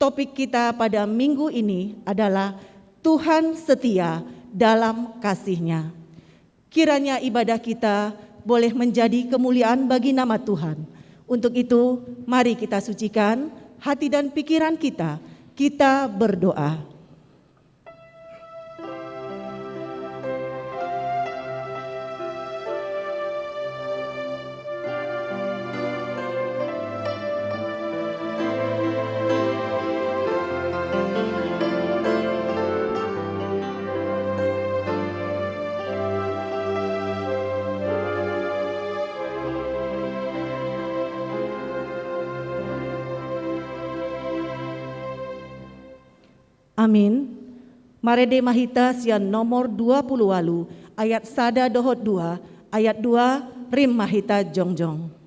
Topik kita pada minggu ini adalah Tuhan setia dalam kasih-Nya. Kiranya ibadah kita boleh menjadi kemuliaan bagi nama Tuhan. Untuk itu, mari kita sucikan hati dan pikiran kita. Kita berdoa. Amin. Marede Mahita sian nomor 20 walu ayat sada dohot 2 ayat 2 rim Mahita jongjong.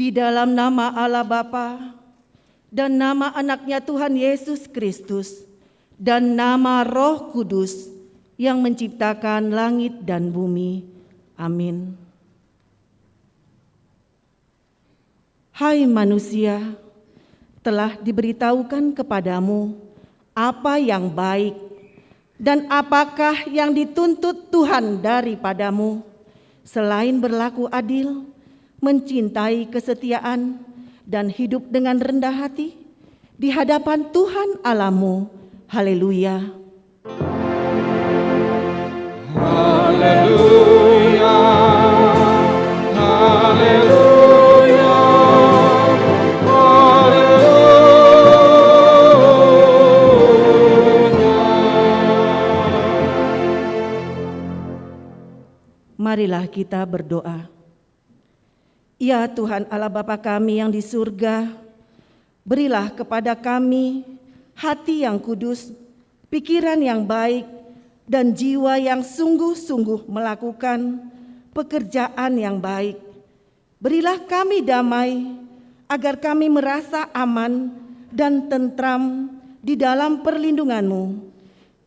Di dalam nama Allah Bapa dan nama anaknya Tuhan Yesus Kristus dan nama Roh Kudus yang menciptakan langit dan bumi. Amin. Hai manusia, telah diberitahukan kepadamu apa yang baik dan apakah yang dituntut Tuhan daripadamu selain berlaku adil, mencintai kesetiaan, dan hidup dengan rendah hati di hadapan Tuhan Allahmu. Haleluya. Haleluya. Haleluya. Haleluya. Marilah kita berdoa. Ya Tuhan Allah Bapa kami yang di surga, berilah kepada kami hati yang kudus, pikiran yang baik, dan jiwa yang sungguh-sungguh melakukan pekerjaan yang baik. Berilah kami damai, agar kami merasa aman dan tentram di dalam perlindungan-Mu.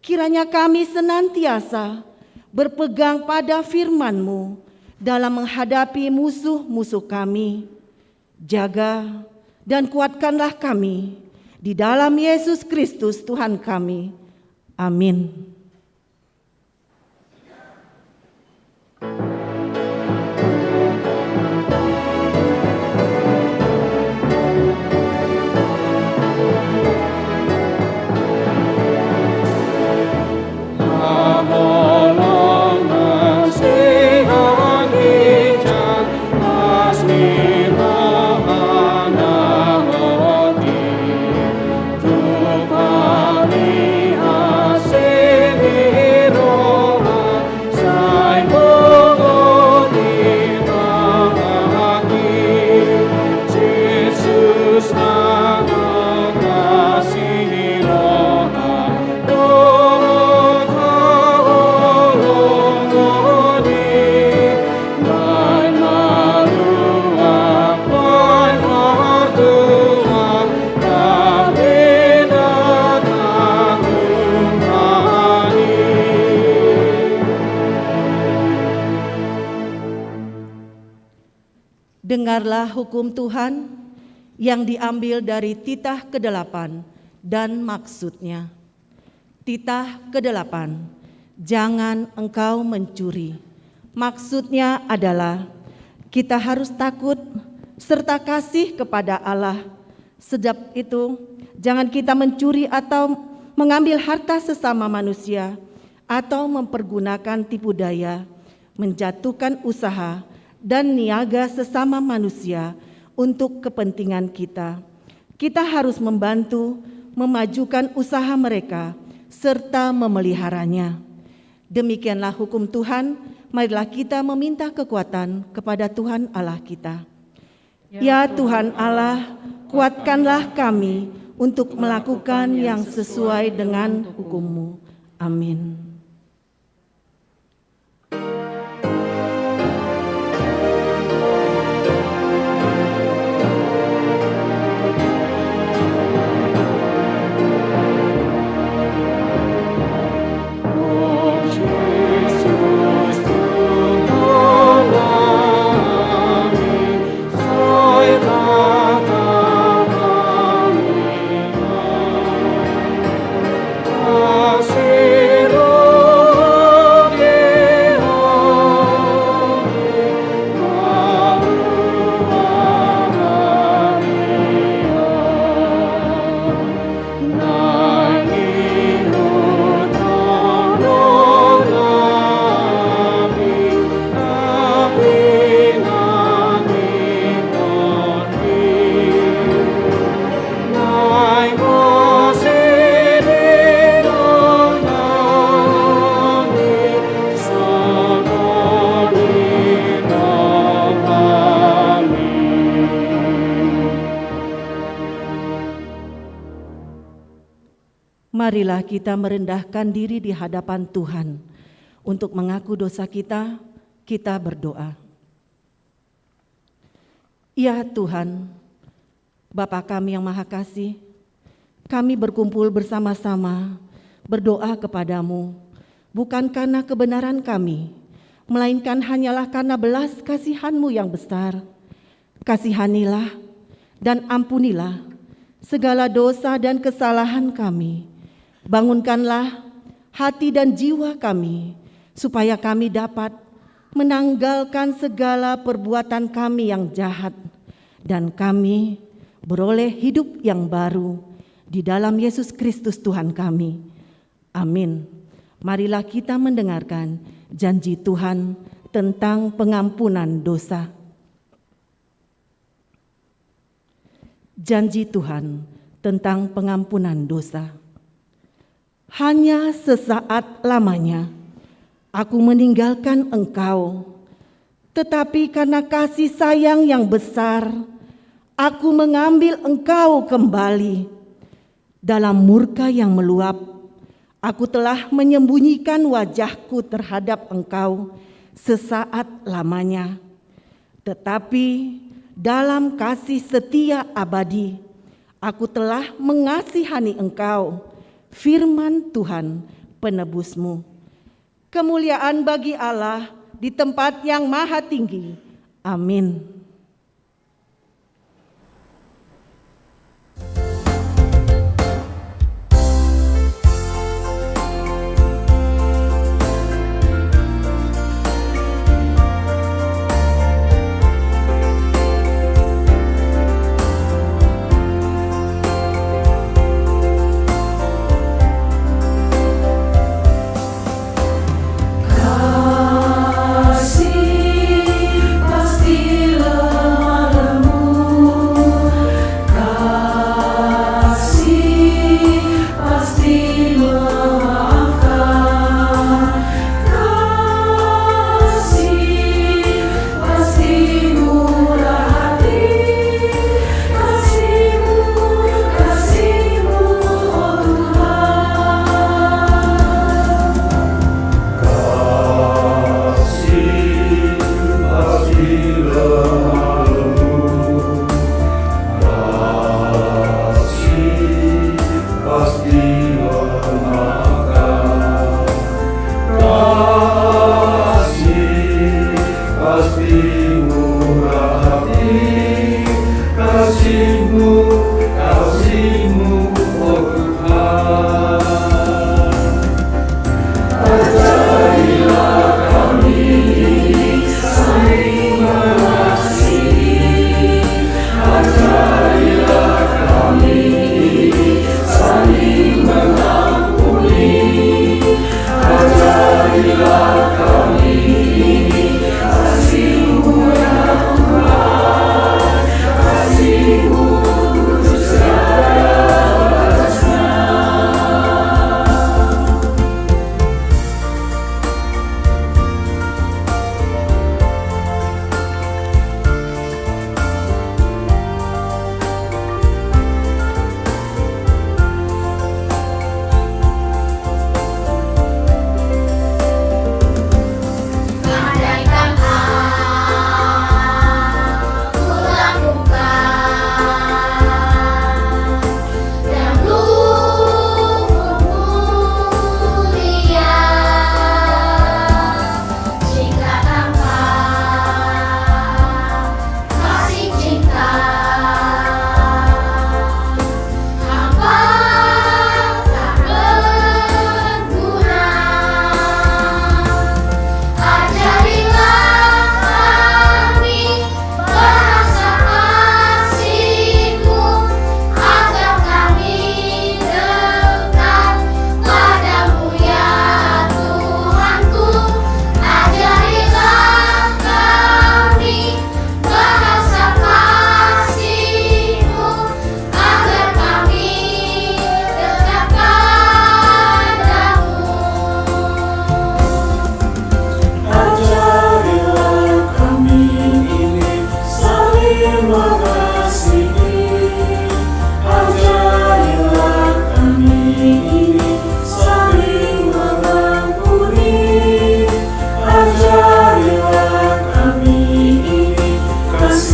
Kiranya kami senantiasa berpegang pada firman-Mu, dalam menghadapi musuh-musuh kami. Jaga dan kuatkanlah kami di dalam Yesus Kristus Tuhan kami. Amin. Haleluya. Dengarlah hukum Tuhan yang diambil dari titah ke-8 dan maksudnya. Titah ke-8, jangan engkau mencuri. Maksudnya adalah kita harus takut serta kasih kepada Allah. Sebab itu, jangan kita mencuri atau mengambil harta sesama manusia atau mempergunakan tipu daya, menjatuhkan usaha dan niaga sesama manusia untuk kepentingan kita. Kita harus membantu memajukan usaha mereka serta memeliharanya. Demikianlah hukum Tuhan, marilah kita meminta kekuatan kepada Tuhan Allah kita. Ya Tuhan Allah, kuatkanlah kami untuk melakukan yang sesuai dengan hukum-Mu. Amin. Marilah kita merendahkan diri di hadapan Tuhan. Untuk mengaku dosa kita, kita berdoa. Ya Tuhan, Bapa kami yang Maha Kasih, kami berkumpul bersama-sama berdoa kepadamu, bukan karena kebenaran kami, melainkan hanyalah karena belas kasihan-Mu yang besar. Kasihanilah dan ampunilah segala dosa dan kesalahan kami. Bangunkanlah hati dan jiwa kami, supaya kami dapat menanggalkan segala perbuatan kami yang jahat, dan kami beroleh hidup yang baru di dalam Yesus Kristus Tuhan kami. Amin. Marilah kita mendengarkan janji Tuhan tentang pengampunan dosa. Janji Tuhan tentang pengampunan dosa. Hanya sesaat lamanya aku meninggalkan engkau, tetapi karena kasih sayang yang besar, aku mengambil engkau kembali. Dalam murka yang meluap, aku telah menyembunyikan wajahku terhadap engkau sesaat lamanya. Tetapi dalam kasih setia abadi, aku telah mengasihani engkau, firman Tuhan penebusmu. Kemuliaan bagi Allah di tempat yang maha tinggi. Amin. Kasih pastilah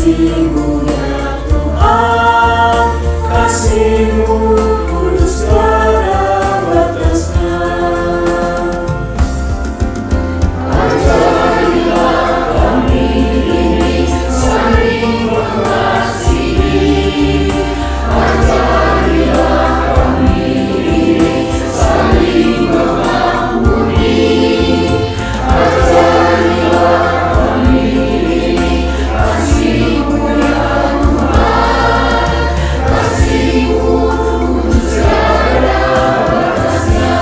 kasih-Mu ya Tuhan, kasih-Mu kudus tiada batasnya. Ajarilah kami ini saling mengasihi, ajarilah kami ini saling mengampuni, ajarilah kami ini kasih-Mu ya Tuhan, kasih-Mu kudus tiada batasnya.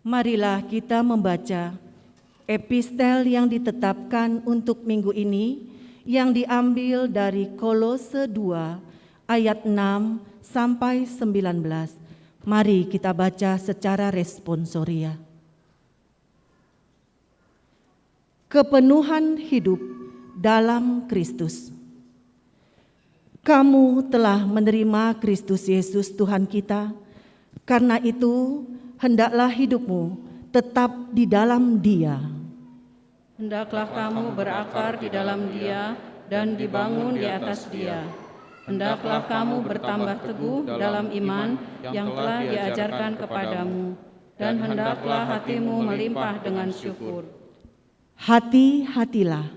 Marilah kita membaca epistel yang ditetapkan untuk minggu ini yang diambil dari Kolose 2 ayat 6 sampai 19. Mari kita baca secara responsoria. Kepenuhan hidup dalam Kristus. Kamu telah menerima Kristus Yesus Tuhan kita, karena itu hendaklah hidupmu tetap di dalam Dia. Hendaklah kamu berakar di dalam Dia dan dibangun di atas Dia. Hendaklah kamu bertambah teguh dalam iman yang telah diajarkan kepadamu, dan hendaklah hatimu melimpah dengan syukur. Hati-hatilah,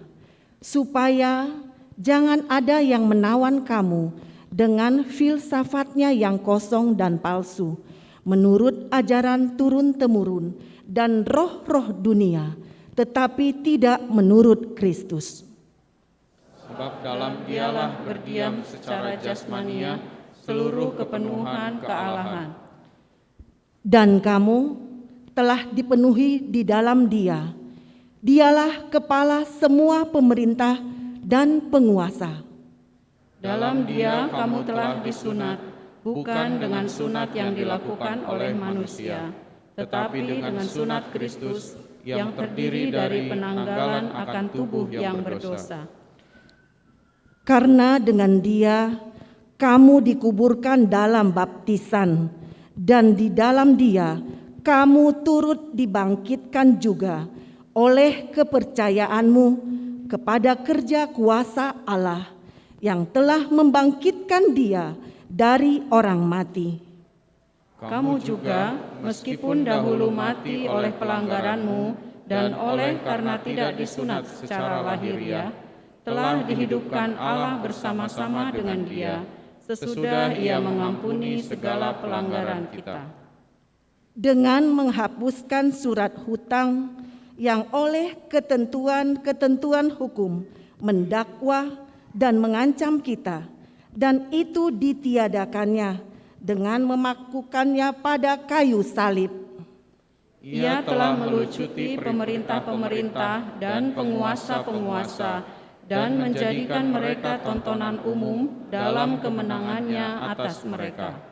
supaya jangan ada yang menawan kamu dengan filsafatnya yang kosong dan palsu, menurut ajaran turun-temurun dan roh-roh dunia, tetapi tidak menurut Kristus. Sebab dalam Dialah berdiam secara jasmania seluruh kepenuhan kealahan. Dan kamu telah dipenuhi di dalam Dia. Dialah kepala semua pemerintah dan penguasa. Dalam Dia kamu telah disunat, bukan dengan sunat yang dilakukan oleh manusia, tetapi dengan sunat Kristus yang terdiri dari penanggalan akan tubuh yang berdosa. Karena dengan Dia kamu dikuburkan dalam baptisan, dan di dalam Dia kamu turut dibangkitkan juga oleh kepercayaanmu kepada kerja kuasa Allah yang telah membangkitkan Dia dari orang mati. Kamu juga, meskipun dahulu mati oleh pelanggaranmu dan oleh karena tidak disunat secara lahiriah, telah dihidupkan Allah bersama-sama dengan Dia, sesudah Ia mengampuni segala pelanggaran kita. Dengan menghapuskan surat hutang yang oleh ketentuan-ketentuan hukum mendakwa dan mengancam kita, dan itu ditiadakannya dengan memakukannya pada kayu salib. Ia telah melucuti pemerintah-pemerintah dan penguasa-penguasa dan menjadikan mereka tontonan umum dalam kemenangannya atas mereka.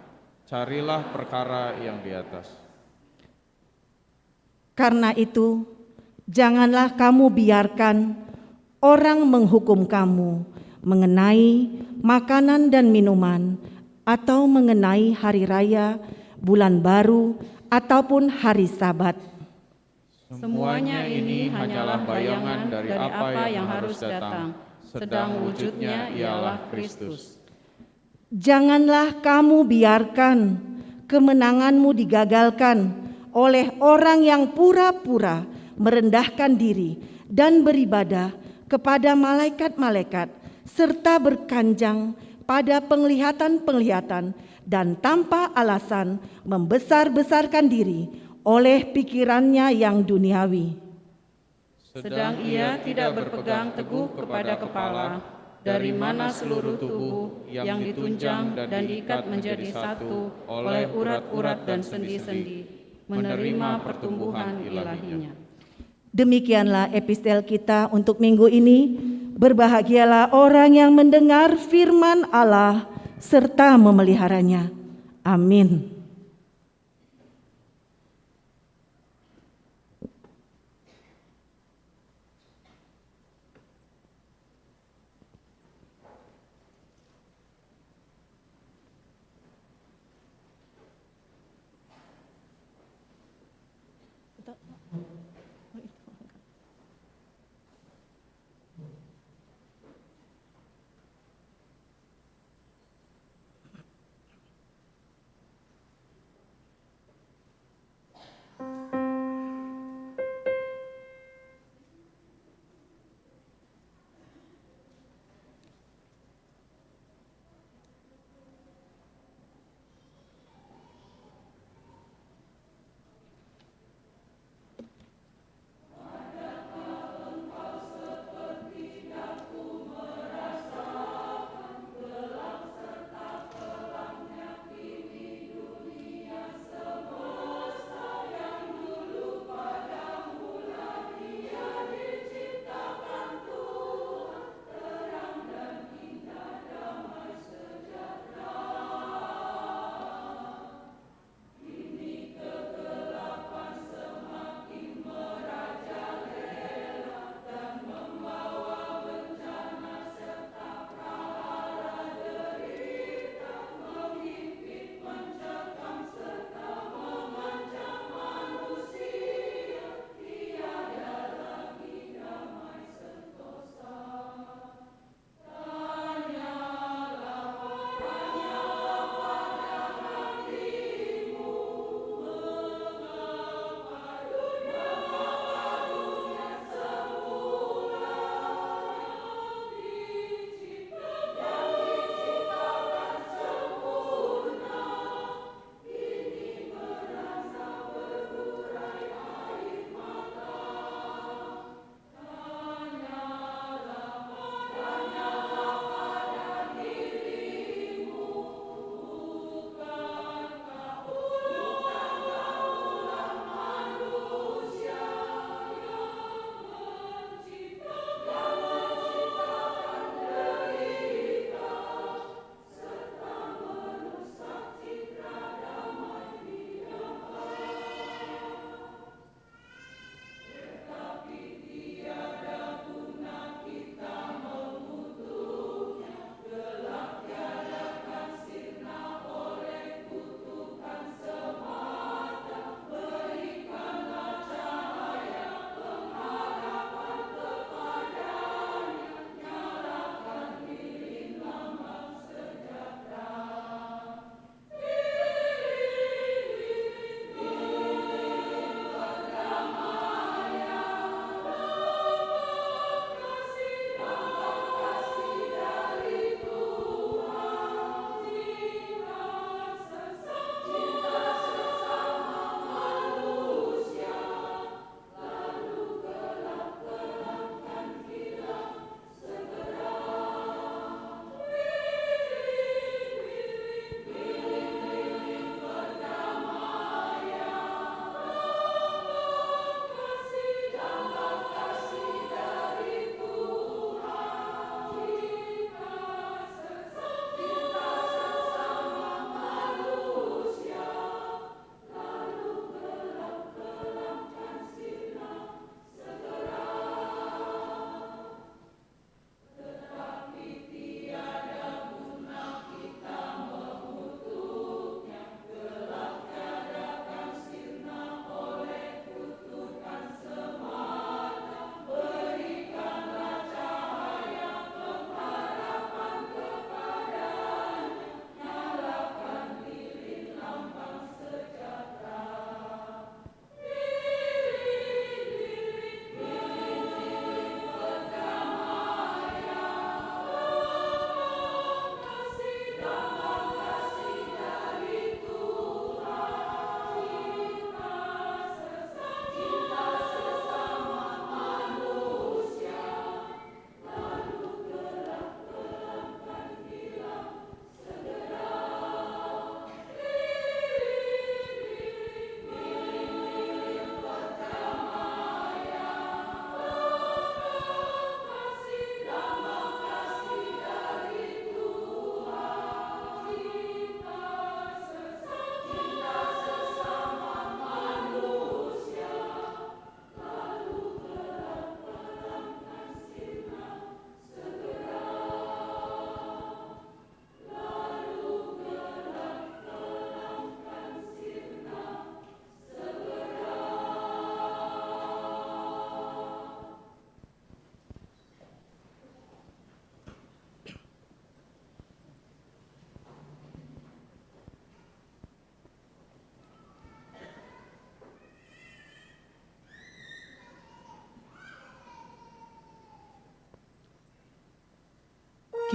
Carilah perkara yang di atas. Karena itu, janganlah kamu biarkan orang menghukum kamu mengenai makanan dan minuman atau mengenai hari raya, bulan baru, ataupun hari Sabat. Semuanya ini hanyalah bayangan dari apa yang harus datang, sedang wujudnya ialah Kristus. Janganlah kamu biarkan kemenanganmu digagalkan oleh orang yang pura-pura merendahkan diri dan beribadah kepada malaikat-malaikat serta berkanjang pada penglihatan-penglihatan dan tanpa alasan membesar-besarkan diri oleh pikirannya yang duniawi. Sedang ia tidak berpegang teguh kepada kepala, dari mana seluruh tubuh yang ditunjang dan diikat menjadi satu oleh urat-urat dan sendi-sendi, menerima pertumbuhan ilahinya. Demikianlah epistel kita untuk minggu ini. Berbahagialah orang yang mendengar firman Allah serta memeliharanya. Amin.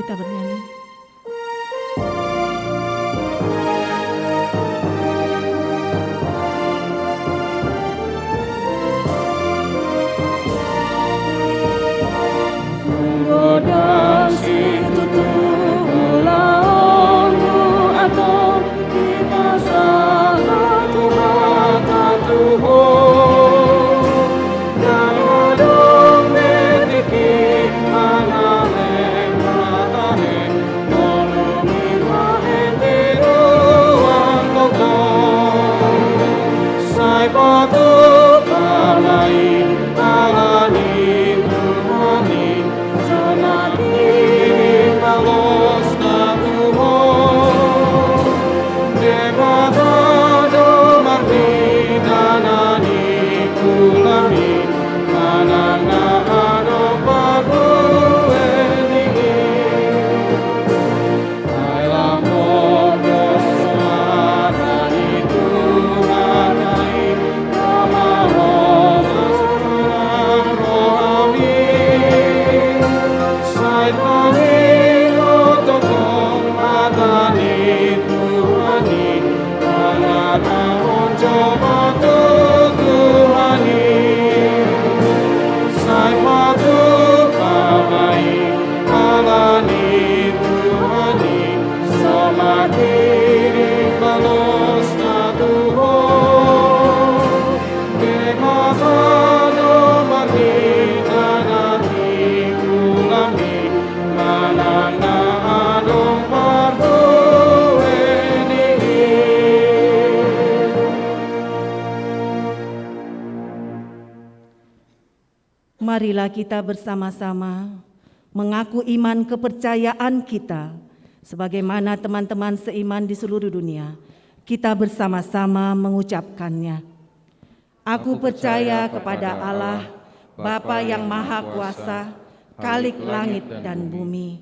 kita bernyanyi. Dan situ tulangmu atau di masalah Tuhan Tuhan dan adong metiki manaleng mataheng tolongin mahenti ruang kokong sai patu palai palani Tuhani Malos na Tuhan Debata domarni danani kulami Manang na ano pag-uweni Ay lamot dosuatani Tuhanay Kamahos asasang rohami Say Panginoon tokong matani Tuhani Panganahon Diyo'o tutuhani Say patupamay palani Tuhani Sa makiring balos na Tuhan Di matano marita natin kulami Manang na anong pag-uweni Marilah kita bersama-sama mengaku iman kepercayaan kita sebagaimana teman-teman seiman di seluruh dunia. Kita bersama-sama mengucapkannya. Aku percaya kepada Allah, Bapa yang Maha Kuasa, Khalik langit dan bumi.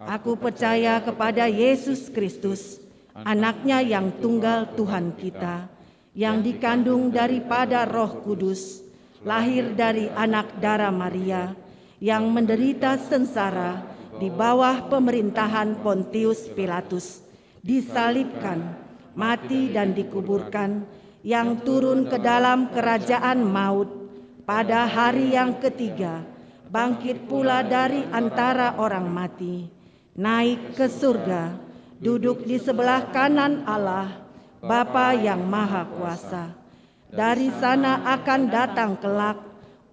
Aku percaya kepada Yesus Kristus, Anaknya yang tunggal Tuhan kita, yang dikandung daripada Roh Kudus, lahir dari anak darah Maria, yang menderita sengsara di bawah pemerintahan Pontius Pilatus, disalibkan, mati dan dikuburkan, yang turun ke dalam kerajaan maut, pada hari yang ketiga, bangkit pula dari antara orang mati, naik ke surga, duduk di sebelah kanan Allah, Bapa yang Maha Kuasa. Dari sana akan datang kelak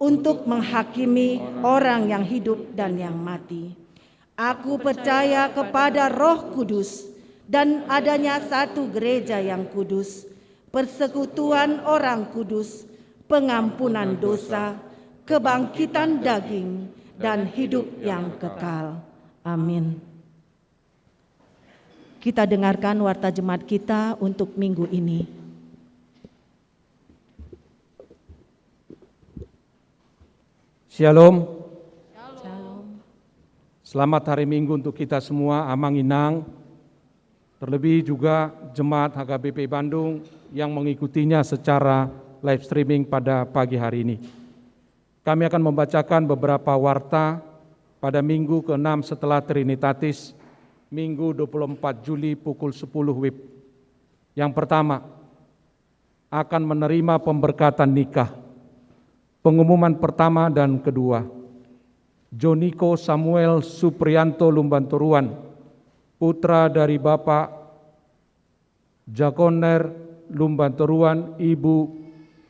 untuk menghakimi orang yang hidup dan yang mati. Aku percaya kepada Roh Kudus dan adanya satu gereja yang kudus, persekutuan orang kudus, pengampunan dosa, kebangkitan daging, dan hidup yang kekal. Amin. Kita dengarkan warta jemaat kita untuk minggu ini. Shalom. Shalom. Selamat hari Minggu untuk kita semua, Amanginang. Terlebih juga jemaat HKBP Bandung yang mengikutinya secara live streaming pada pagi hari ini. Kami akan membacakan beberapa warta pada minggu ke-6 setelah Trinitatis, Minggu 24 Juli pukul 10 WIB. Yang pertama, akan menerima pemberkatan nikah. Pengumuman pertama dan kedua, Joniko Samuel Suprianto Lumbanturuan, putra dari Bapak Jakoner Lumbanturuan, Ibu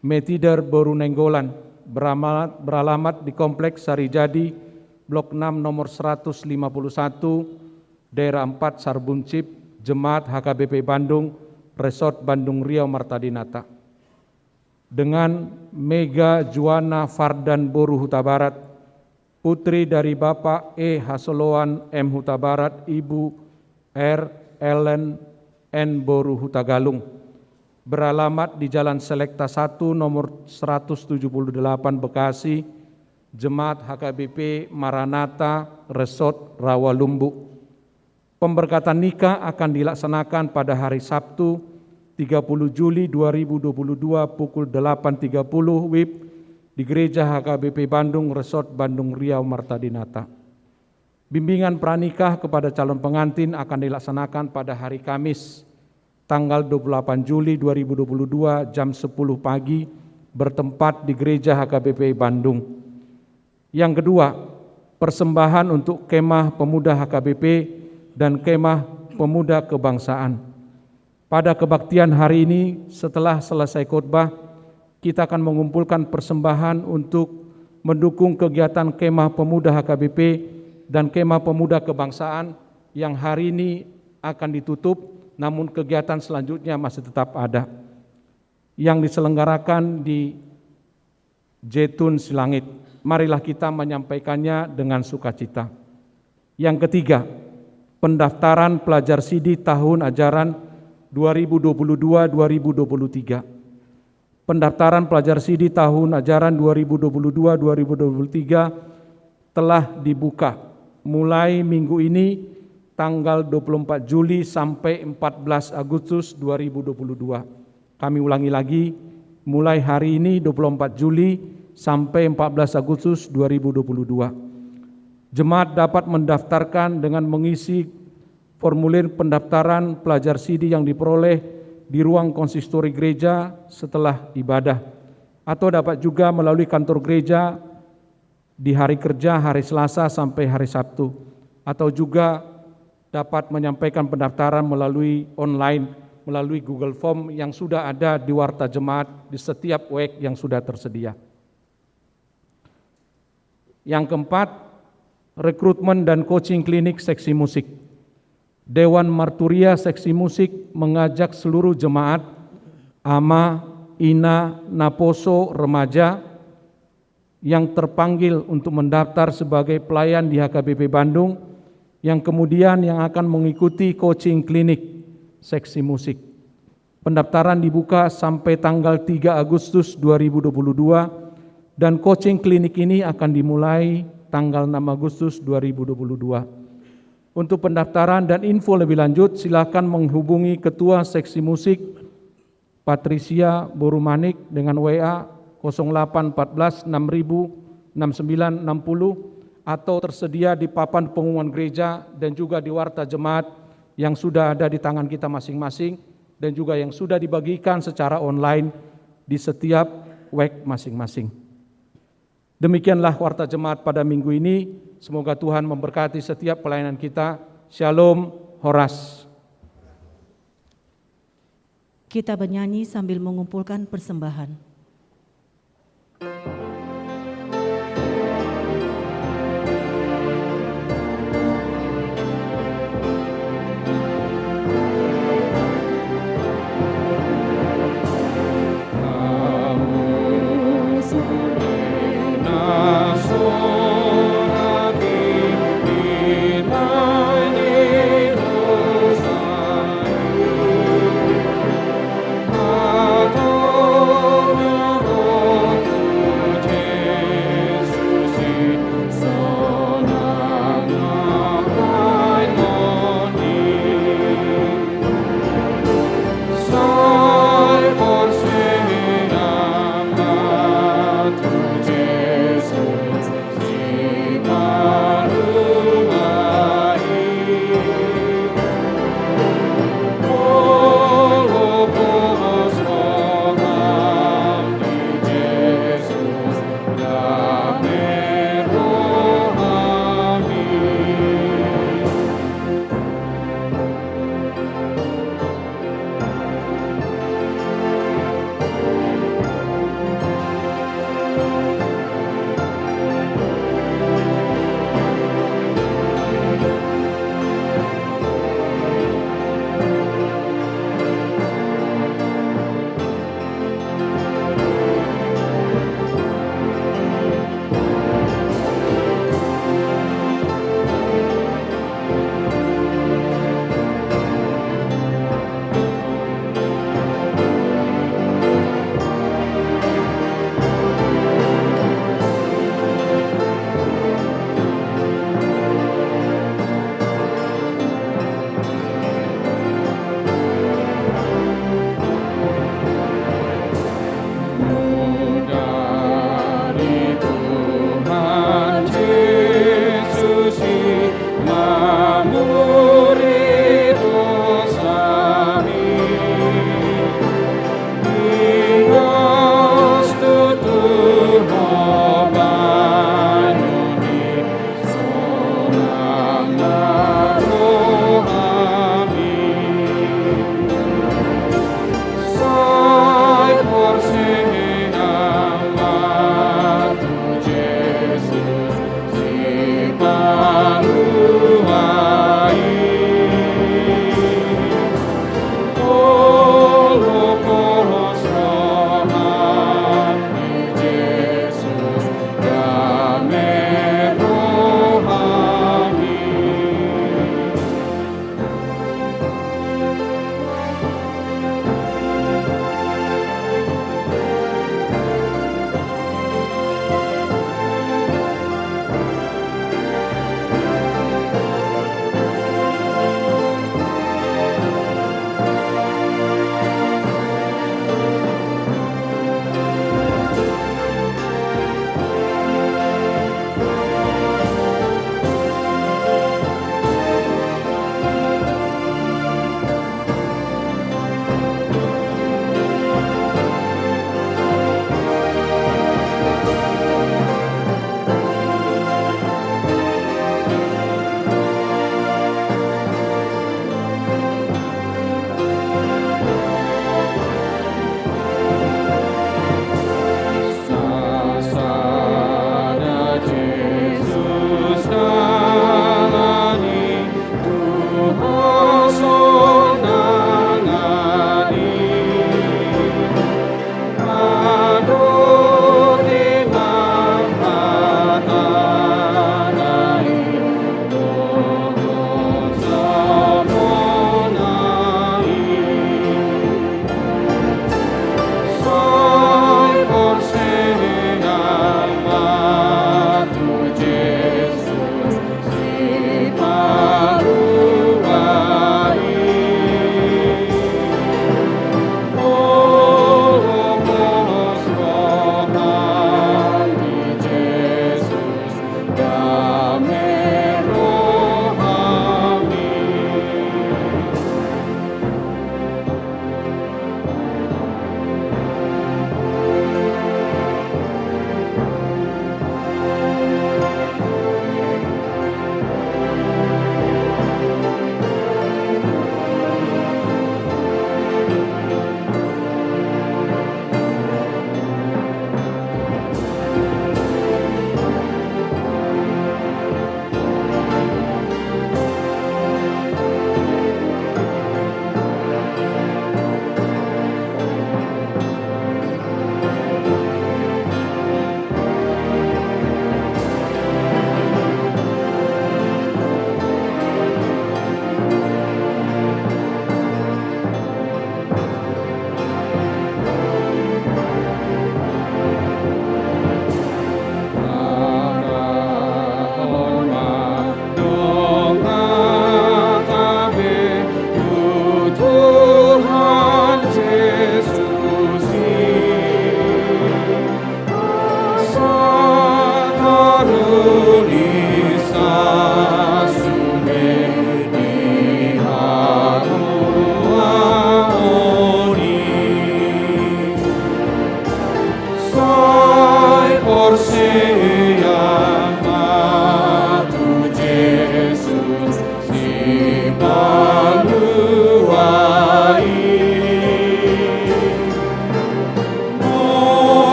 Metider Borunenggolan, beralamat di Kompleks Sarijadi, Blok 6 nomor 151, Daerah 4 Sarbuncip, Jemaat HKBP Bandung, Resort Bandung Riau Martadinata. Dengan Mega Juana Fardan Boru Huta Barat, putri dari Bapak E. Hasoloan M. Huta Barat, Ibu R. Ellen N. Boru Huta Galung, beralamat di Jalan Selekta 1 nomor 178 Bekasi, Jemaat HKBP Maranatha, Resort Rawalumbu. Pemberkatan nikah akan dilaksanakan pada hari Sabtu 30 Juli 2022 pukul 8.30 WIB di Gereja HKBP Bandung, Resort Bandung Riau Martadinata. Bimbingan pranikah kepada calon pengantin akan dilaksanakan pada hari Kamis, tanggal 28 Juli 2022 jam 10 pagi bertempat di Gereja HKBP Bandung. Yang kedua, persembahan untuk kemah pemuda HKBP dan kemah pemuda kebangsaan. Pada kebaktian hari ini setelah selesai khotbah, kita akan mengumpulkan persembahan untuk mendukung kegiatan kemah pemuda HKBP dan kemah pemuda kebangsaan yang hari ini akan ditutup, namun kegiatan selanjutnya masih tetap ada, yang diselenggarakan di Jetun Silangit. Marilah kita menyampaikannya dengan sukacita. Yang ketiga, pendaftaran pelajar SIDI tahun ajaran 2022-2023. Pendaftaran pelajar SIDI tahun ajaran 2022-2023 telah dibuka mulai minggu ini tanggal 24 Juli sampai 14 Agustus 2022. Kami ulangi lagi, mulai hari ini 24 Juli sampai 14 Agustus 2022. Jemaat dapat mendaftarkan dengan mengisi formulir pendaftaran pelajar SIDI yang diperoleh di ruang konsistori gereja setelah ibadah, atau dapat juga melalui kantor gereja di hari kerja hari Selasa sampai hari Sabtu, atau juga dapat menyampaikan pendaftaran melalui online, melalui Google Form yang sudah ada di Warta Jemaat di setiap WEK yang sudah tersedia. Yang keempat, rekrutmen dan coaching klinik seksi musik. Dewan Marturia Seksi Musik mengajak seluruh jemaat, AMA, INA, Naposo, remaja yang terpanggil untuk mendaftar sebagai pelayan di HKBP Bandung yang kemudian yang akan mengikuti coaching klinik seksi musik. Pendaftaran dibuka sampai tanggal 3 Agustus 2022 dan coaching klinik ini akan dimulai tanggal 6 Agustus 2022. Untuk pendaftaran dan info lebih lanjut silakan menghubungi Ketua Seksi Musik Patricia Borumanik dengan WA 0814 6000 6960 atau tersedia di papan pengumuman gereja dan juga di warta jemaat yang sudah ada di tangan kita masing-masing dan juga yang sudah dibagikan secara online di setiap WEK masing-masing. Demikianlah warta jemaat pada minggu ini. Semoga Tuhan memberkati setiap pelayanan kita. Shalom, Horas. Kita bernyanyi sambil mengumpulkan persembahan.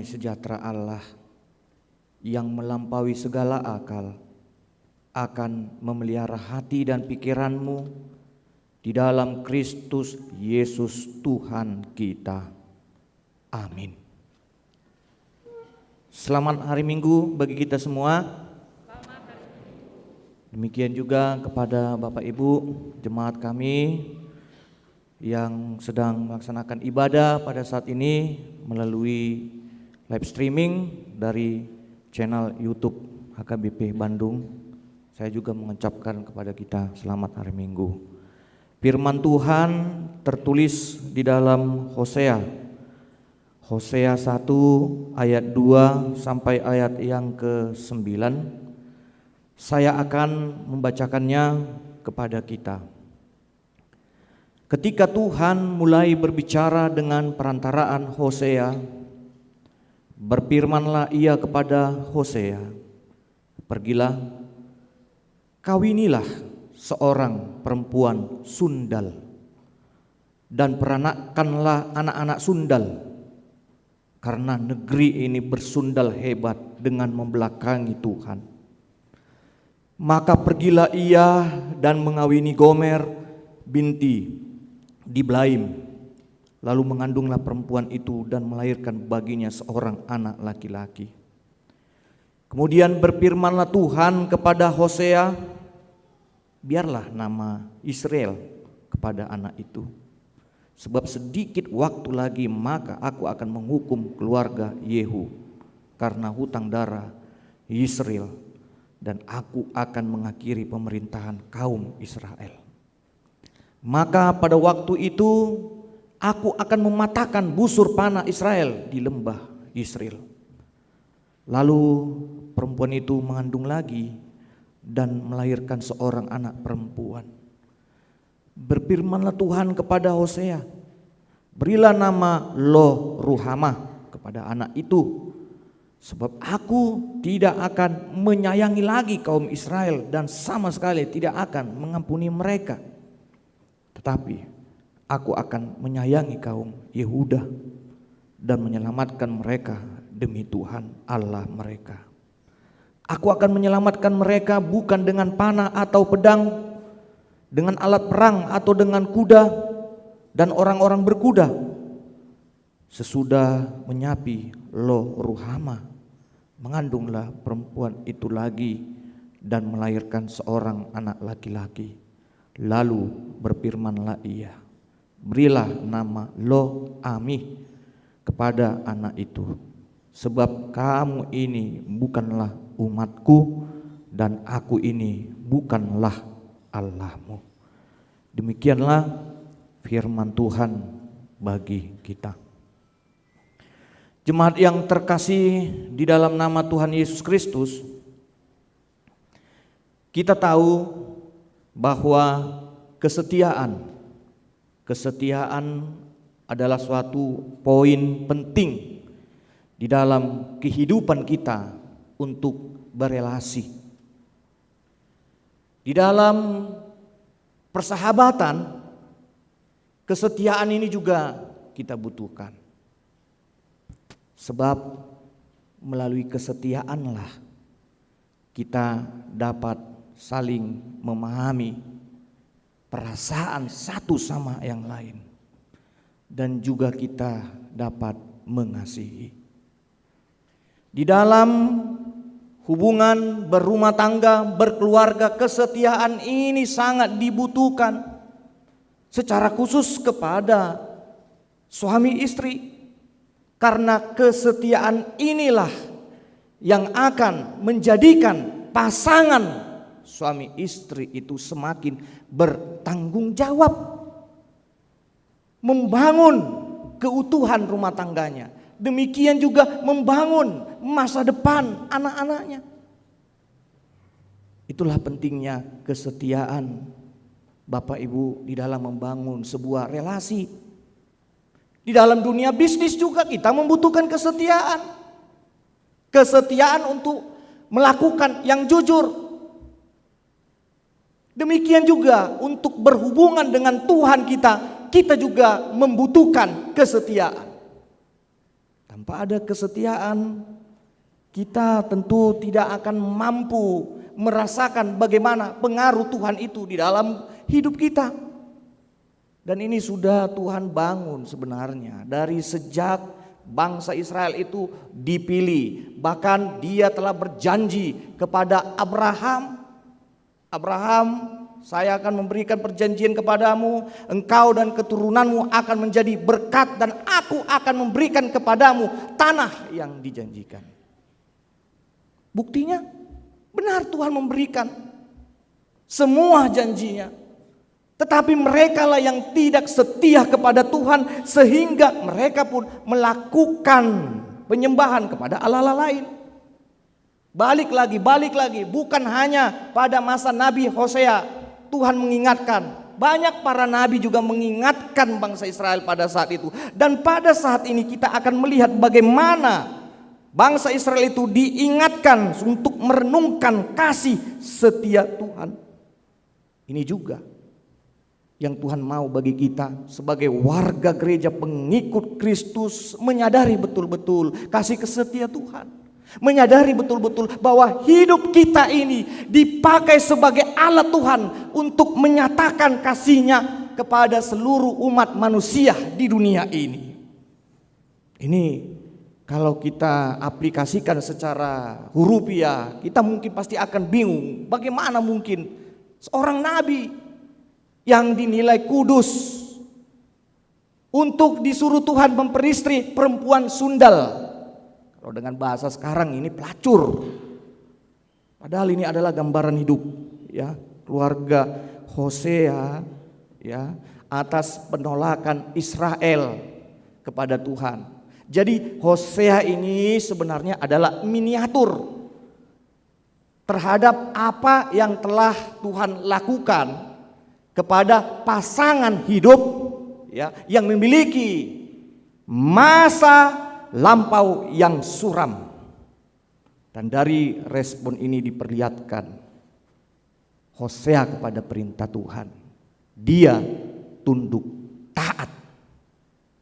sejahtera Allah yang melampaui segala akal akan memelihara hati dan pikiranmu di dalam Kristus Yesus Tuhan kita. Amin. Selamat hari Minggu bagi kita semua. Demikian juga kepada Bapak Ibu jemaat kami yang sedang melaksanakan ibadah pada saat ini melalui live streaming dari channel YouTube HKBP Bandung. Saya juga mengucapkan kepada kita selamat hari Minggu. Firman Tuhan tertulis di dalam Hosea 1 ayat 2 sampai ayat yang ke-9. Saya akan membacakannya kepada kita. Ketika Tuhan mulai berbicara dengan perantaraan Hosea, berfirmanlah Ia kepada Hosea, "Pergilah, kawinilah seorang perempuan sundal dan peranakkanlah anak-anak sundal, karena negeri ini bersundal hebat dengan membelakangi Tuhan." Maka pergilah ia dan mengawini Gomer binti Diblaim, lalu mengandunglah perempuan itu dan melahirkan baginya seorang anak laki-laki. Kemudian berfirmanlah Tuhan kepada Hosea, "Biarlah nama Israel kepada anak itu, sebab sedikit waktu lagi maka aku akan menghukum keluarga Yehu karena hutang darah Israel, dan aku akan mengakhiri pemerintahan kaum Israel. Maka pada waktu itu aku akan mematahkan busur panah Israel di lembah Israel." Lalu perempuan itu mengandung lagi dan melahirkan seorang anak perempuan. Berfirmanlah Tuhan kepada Hosea, "Berilah nama Lo Ruhamah kepada anak itu, sebab aku tidak akan menyayangi lagi kaum Israel dan sama sekali tidak akan mengampuni mereka. Tetapi aku akan menyayangi kaum Yehuda dan menyelamatkan mereka demi Tuhan Allah mereka. Aku akan menyelamatkan mereka bukan dengan panah atau pedang, dengan alat perang atau dengan kuda dan orang-orang berkuda." Sesudah menyapi Lo Ruhamah, mengandunglah perempuan itu lagi dan melahirkan seorang anak laki-laki. Lalu berfirmanlah ia, "Berilah nama Lo Amih kepada anak itu, sebab kamu ini bukanlah umatku dan aku ini bukanlah Allahmu." Demikianlah firman Tuhan bagi kita. Jemaat yang terkasih di dalam nama Tuhan Yesus Kristus, kita tahu bahwa kesetiaan adalah suatu poin penting di dalam kehidupan kita untuk berelasi. Di dalam persahabatan, kesetiaan ini juga kita butuhkan. Sebab melalui kesetiaanlah kita dapat saling memahami perasaan satu sama yang lain, dan juga kita dapat mengasihi. Di dalam hubungan berumah tangga, berkeluarga, kesetiaan ini sangat dibutuhkan, secara khusus kepada suami istri, karena kesetiaan inilah yang akan menjadikan pasangan suami istri itu semakin bertanggung jawab, membangun keutuhan rumah tangganya, demikian juga membangun masa depan anak-anaknya. Itulah pentingnya kesetiaan Bapak Ibu di dalam membangun sebuah relasi. Di dalam dunia bisnis juga kita membutuhkan kesetiaan. Kesetiaan untuk melakukan yang jujur. Demikian juga untuk berhubungan dengan Tuhan kita juga membutuhkan kesetiaan. Tanpa ada kesetiaan, kita tentu tidak akan mampu merasakan bagaimana pengaruh Tuhan itu di dalam hidup kita. Dan ini sudah Tuhan bangun sebenarnya dari sejak bangsa Israel itu dipilih. Bahkan Dia telah berjanji kepada Abraham, saya akan memberikan perjanjian kepadamu, engkau dan keturunanmu akan menjadi berkat, dan aku akan memberikan kepadamu tanah yang dijanjikan. Buktinya benar, Tuhan memberikan semua janjinya. Tetapi merekalah yang tidak setia kepada Tuhan, sehingga mereka pun melakukan penyembahan kepada Allah lain. Balik lagi, bukan hanya pada masa Nabi Hosea Tuhan mengingatkan. Banyak para nabi juga mengingatkan bangsa Israel pada saat itu. Dan pada saat ini kita akan melihat bagaimana bangsa Israel itu diingatkan untuk merenungkan kasih setia Tuhan. Ini juga yang Tuhan mau bagi kita sebagai warga gereja pengikut Kristus, menyadari betul-betul kasih setia Tuhan. Menyadari betul-betul bahwa hidup kita ini dipakai sebagai alat Tuhan untuk menyatakan kasih-Nya kepada seluruh umat manusia di dunia ini. Ini kalau kita aplikasikan secara hurufiah, kita mungkin pasti akan bingung. Bagaimana mungkin seorang nabi yang dinilai kudus untuk disuruh Tuhan memperistri perempuan sundal? Kalau dengan bahasa sekarang ini pelacur. Padahal ini adalah gambaran hidup, ya, keluarga Hosea, ya, atas penolakan Israel kepada Tuhan. Jadi Hosea ini sebenarnya adalah miniatur terhadap apa yang telah Tuhan lakukan kepada pasangan hidup, ya, yang memiliki masa lampau yang suram. Dan dari respon ini diperlihatkan Hosea kepada perintah Tuhan. Dia tunduk taat.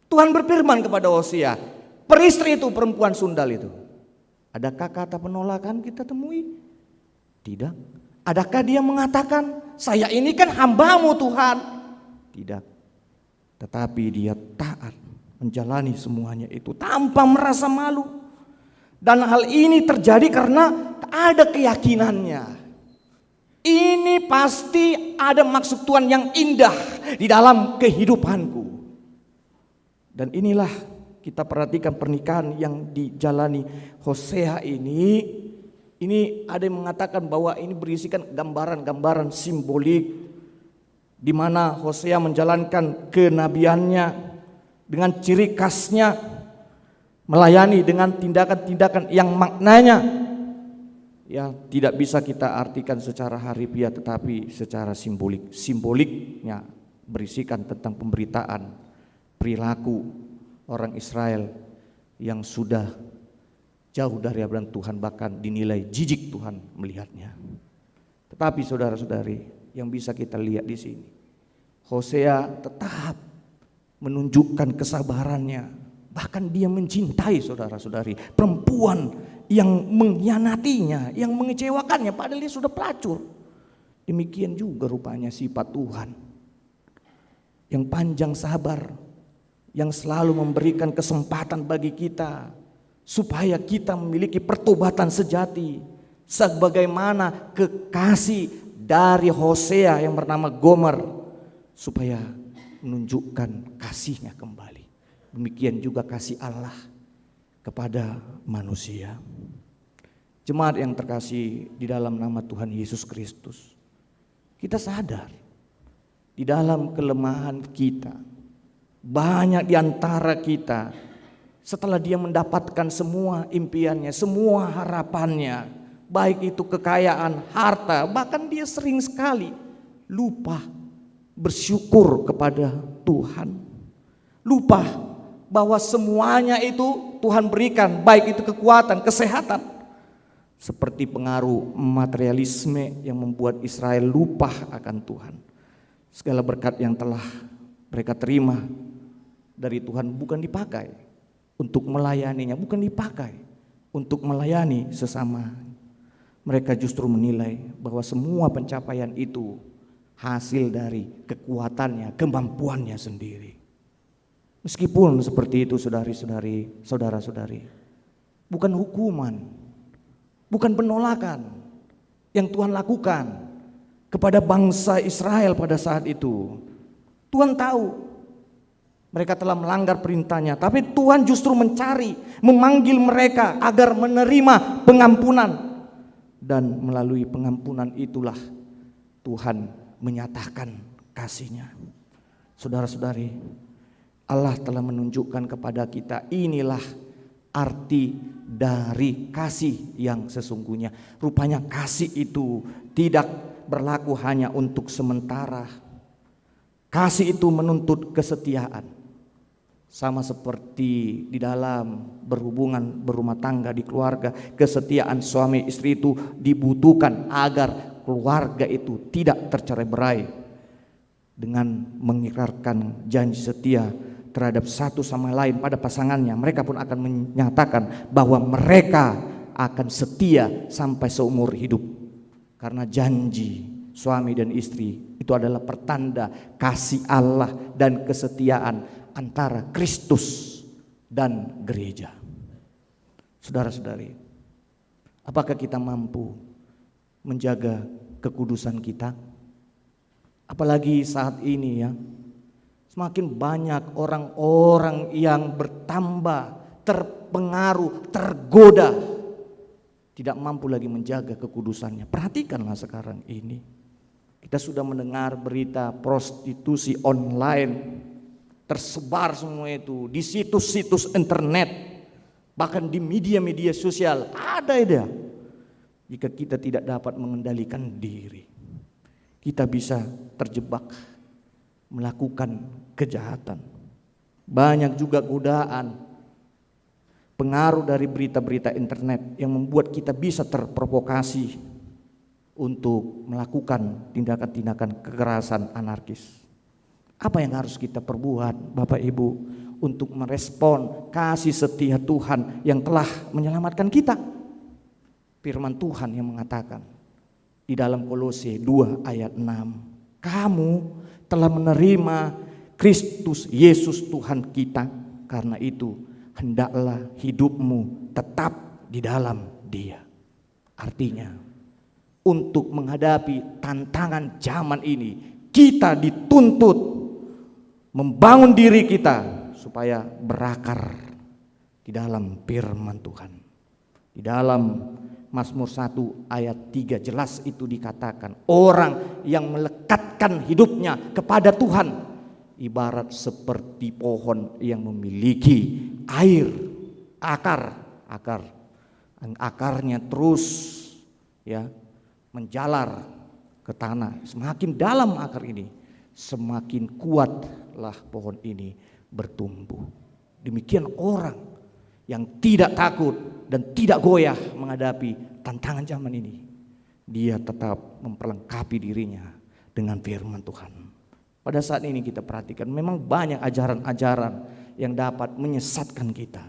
Tuhan berfirman kepada Hosea, peristri itu perempuan sundal itu. Adakah kata penolakan kita temui? Tidak. Adakah dia mengatakan, saya ini kan hamba-Mu Tuhan? Tidak. Tetapi dia taat menjalani semuanya itu tanpa merasa malu. Dan hal ini terjadi karena ada keyakinannya. Ini pasti ada maksud Tuhan yang indah di dalam kehidupanku. Dan inilah kita perhatikan pernikahan yang dijalani Hosea ini. Ini ada yang mengatakan bahwa ini berisikan gambaran-gambaran simbolik, di mana Hosea menjalankan kenabiannya dengan ciri khasnya, melayani dengan tindakan-tindakan yang maknanya ya tidak bisa kita artikan secara harfiah, tetapi secara simbolik. Simboliknya berisikan tentang pemberitaan perilaku orang Israel yang sudah jauh dari hadapan Tuhan, bahkan dinilai jijik Tuhan melihatnya. Tetapi saudara-saudari, yang bisa kita lihat di sini, Hosea tetap menunjukkan kesabarannya. Bahkan dia mencintai saudara-saudari perempuan yang mengkhianatinya, yang mengecewakannya, padahal dia sudah pelacur. Demikian juga rupanya sifat Tuhan yang panjang sabar, yang selalu memberikan kesempatan bagi kita supaya kita memiliki pertobatan sejati, sebagaimana kekasih dari Hosea yang bernama Gomer, supaya menunjukkan kasihnya kembali. Demikian juga kasih Allah kepada manusia. Jemaat yang terkasih di dalam nama Tuhan Yesus Kristus, kita sadar di dalam kelemahan kita, banyak di antara kita setelah dia mendapatkan semua impiannya, semua harapannya, baik itu kekayaan, harta, bahkan dia sering sekali lupa bersyukur kepada Tuhan. Lupa bahwa semuanya itu Tuhan berikan, baik itu kekuatan, kesehatan. Seperti pengaruh materialisme yang membuat Israel lupa akan Tuhan. Segala berkat yang telah mereka terima dari Tuhan bukan dipakai, untuk melayaninya, bukan dipakai untuk melayani sesama. Mereka justru menilai bahwa semua pencapaian itu hasil dari kekuatannya, kemampuannya sendiri. Meskipun seperti itu saudari-saudari, saudara-saudari, bukan hukuman, bukan penolakan yang Tuhan lakukan kepada bangsa Israel pada saat itu. Tuhan tahu mereka telah melanggar perintahnya, tapi Tuhan justru mencari, memanggil mereka agar menerima pengampunan. Dan melalui pengampunan itulah Tuhan menyatakan kasih-Nya. Saudara-saudari, Allah telah menunjukkan kepada kita inilah arti dari kasih yang sesungguhnya. Rupanya kasih itu tidak berlaku hanya untuk sementara. Kasih itu menuntut kesetiaan. Sama seperti di dalam berhubungan berumah tangga di keluarga, kesetiaan suami istri itu dibutuhkan agar keluarga itu tidak tercerai-berai. Dengan mengikrarkan janji setia terhadap satu sama lain pada pasangannya, mereka pun akan menyatakan bahwa mereka akan setia sampai seumur hidup. Karena janji suami dan istri itu adalah pertanda kasih Allah dan kesetiaan antara Kristus dan gereja. Saudara-saudari, apakah kita mampu menjaga kekudusan kita? Apalagi saat ini ya, semakin banyak orang-orang yang bertambah, terpengaruh, tergoda, tidak mampu lagi menjaga kekudusannya. Perhatikanlah sekarang ini, kita sudah mendengar berita prostitusi online, tersebar semua itu di situs-situs internet, bahkan di media-media sosial ada ya. Jika kita tidak dapat mengendalikan diri, kita bisa terjebak melakukan kejahatan. Banyak juga godaan, pengaruh dari berita-berita internet yang membuat kita bisa terprovokasi untuk melakukan tindakan-tindakan kekerasan anarkis. Apa yang harus kita perbuat Bapak Ibu untuk merespon kasih setia Tuhan yang telah menyelamatkan kita? Firman Tuhan yang mengatakan di dalam Kolose 2 ayat 6, kamu telah menerima Kristus Yesus Tuhan kita, karena itu hendaklah hidupmu tetap di dalam Dia. Artinya untuk menghadapi tantangan zaman ini kita dituntut membangun diri kita supaya berakar di dalam firman Tuhan. Di dalam Mazmur 1 ayat 3 jelas itu dikatakan, orang yang melekatkan hidupnya kepada Tuhan ibarat seperti pohon yang memiliki air, akarnya terus ya menjalar ke tanah. Semakin dalam akar ini, semakin kuatlah pohon ini bertumbuh. Demikian orang yang tidak takut dan tidak goyah menghadapi tantangan zaman ini. Dia tetap memperlengkapi dirinya dengan firman Tuhan. Pada saat ini kita perhatikan memang banyak ajaran-ajaran yang dapat menyesatkan kita.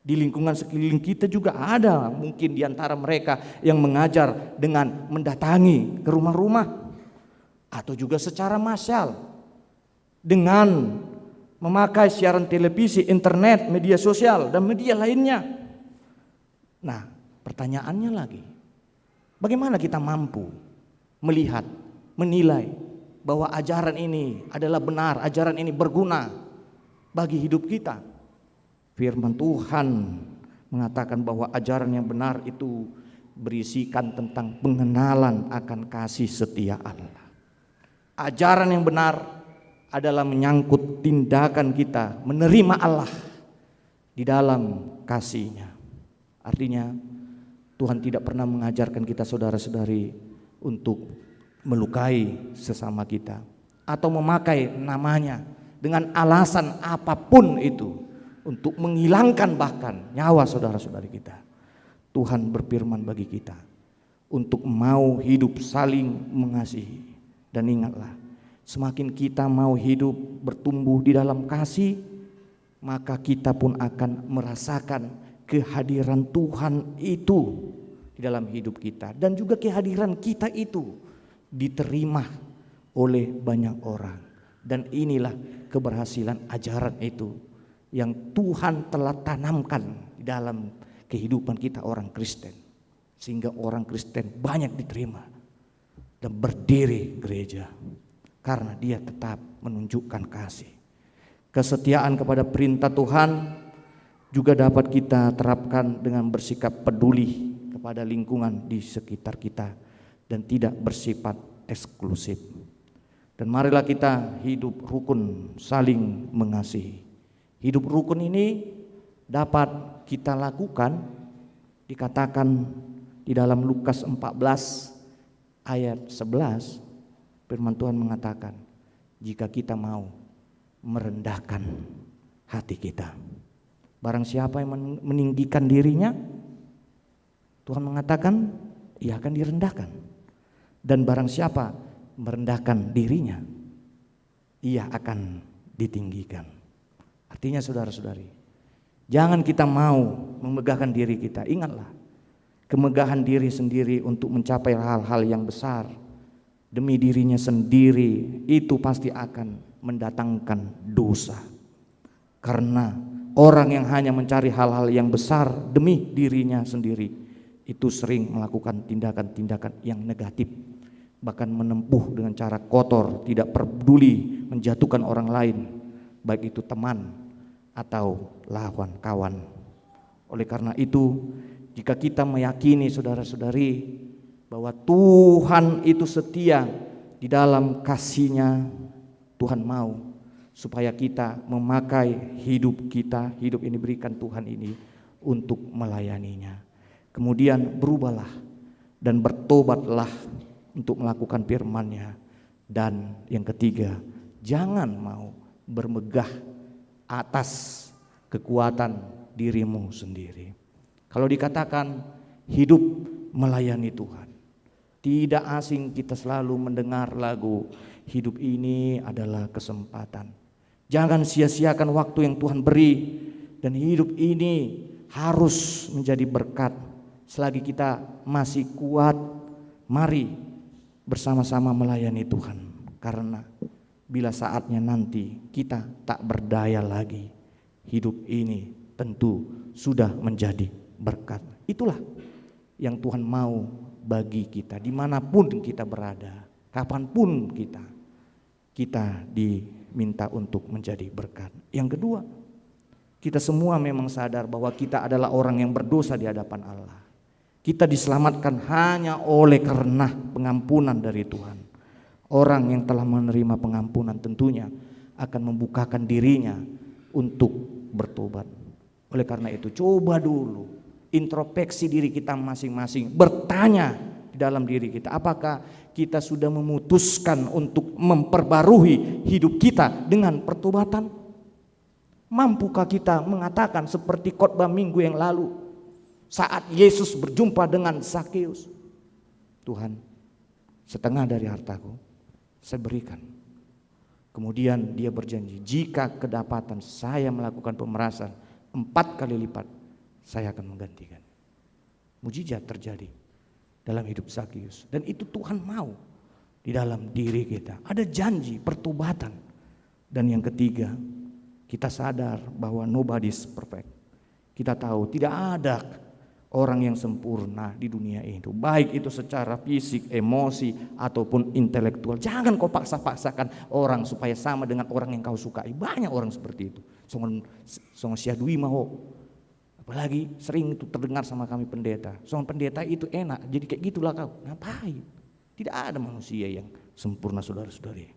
Di lingkungan sekeliling kita juga ada mungkin di antara mereka yang mengajar dengan mendatangi ke rumah-rumah atau juga secara massal dengan memakai siaran televisi, internet, media sosial dan media lainnya. Nah, pertanyaannya lagi, bagaimana kita mampu melihat, menilai bahwa ajaran ini adalah benar, ajaran ini berguna bagi hidup kita? Firman Tuhan mengatakan bahwa ajaran yang benar itu berisikan tentang pengenalan akan kasih setia Allah. Ajaran yang benar adalah menyangkut tindakan kita menerima Allah di dalam kasih-Nya. Artinya Tuhan tidak pernah mengajarkan kita saudara-saudari untuk melukai sesama kita atau memakai namanya dengan alasan apapun itu untuk menghilangkan bahkan nyawa saudara-saudari kita. Tuhan berfirman bagi kita untuk mau hidup saling mengasihi. Dan ingatlah, semakin kita mau hidup bertumbuh di dalam kasih, maka kita pun akan merasakan kehadiran Tuhan itu di dalam hidup kita, dan juga kehadiran kita itu diterima oleh banyak orang. Dan inilah keberhasilan ajaran itu yang Tuhan telah tanamkan di dalam kehidupan kita orang Kristen, sehingga orang Kristen banyak diterima dan berdiri gereja karena dia tetap menunjukkan kasih. Kesetiaan kepada perintah Tuhan juga dapat kita terapkan dengan bersikap peduli kepada lingkungan di sekitar kita dan tidak bersifat eksklusif. Dan marilah kita hidup rukun, saling mengasihi. Hidup rukun ini dapat kita lakukan, dikatakan di dalam Lukas 14 ayat 11, firman Tuhan mengatakan, jika kita mau merendahkan hati kita. Barang siapa yang meninggikan dirinya, Tuhan mengatakan ia akan direndahkan. Dan barang siapa merendahkan dirinya, ia akan ditinggikan. Artinya saudara-saudari, jangan kita mau memegahkan diri kita. Ingatlah, kemegahan diri sendiri untuk mencapai hal-hal yang besar demi dirinya sendiri itu pasti akan mendatangkan dosa. Karena orang yang hanya mencari hal-hal yang besar demi dirinya sendiri itu sering melakukan tindakan-tindakan yang negatif, bahkan menempuh dengan cara kotor, tidak peduli menjatuhkan orang lain, baik itu teman atau lawan kawan. Oleh karena itu, jika kita meyakini saudara-saudari bahwa Tuhan itu setia di dalam kasih-Nya, Tuhan mau supaya kita memakai hidup kita, hidup ini berikan Tuhan ini untuk melayaninya. Kemudian berubahlah dan bertobatlah untuk melakukan firman-Nya. Dan yang ketiga, jangan mau bermegah atas kekuatan dirimu sendiri. Kalau dikatakan hidup melayani Tuhan, tidak asing kita selalu mendengar lagu hidup ini adalah kesempatan. Jangan sia-siakan waktu yang Tuhan beri, dan hidup ini harus menjadi berkat. Selagi kita masih kuat, mari bersama-sama melayani Tuhan. Karena bila saatnya nanti kita tak berdaya lagi, hidup ini tentu sudah menjadi berkat. Itulah yang Tuhan mau bagi kita, dimanapun kita berada, kapanpun kita diminta untuk menjadi berkat. Yang kedua, kita semua memang sadar bahwa kita adalah orang yang berdosa di hadapan Allah. Kita diselamatkan hanya oleh karena pengampunan dari Tuhan. Orang yang telah menerima pengampunan tentunya akan membukakan dirinya untuk bertobat. Oleh karena itu, coba dulu introspeksi diri kita masing-masing, bertanya di dalam diri kita, apakah kita sudah memutuskan untuk memperbarui hidup kita dengan pertobatan? Mampukah kita mengatakan seperti khotbah minggu yang lalu saat Yesus berjumpa dengan Zakeus, Tuhan, setengah dari hartaku saya berikan. Kemudian dia berjanji, jika kedapatan saya melakukan pemerasan 4 kali lipat, saya akan menggantikan. Mujizat terjadi dalam hidup Zakeus, dan itu Tuhan mau di dalam diri kita. Ada janji pertobatan. Dan yang ketiga, kita sadar bahwa nobody is perfect. Kita tahu tidak ada orang yang sempurna di dunia itu, baik itu secara fisik, emosi, ataupun intelektual. Jangan kau paksa-paksakan orang supaya sama dengan orang yang kau sukai. Banyak orang seperti itu. Songon siadui mau. Apalagi sering itu terdengar sama kami pendeta. Songon pendeta itu enak, jadi kayak gitulah kau. Ngapain? Tidak ada manusia yang sempurna, saudara-saudari.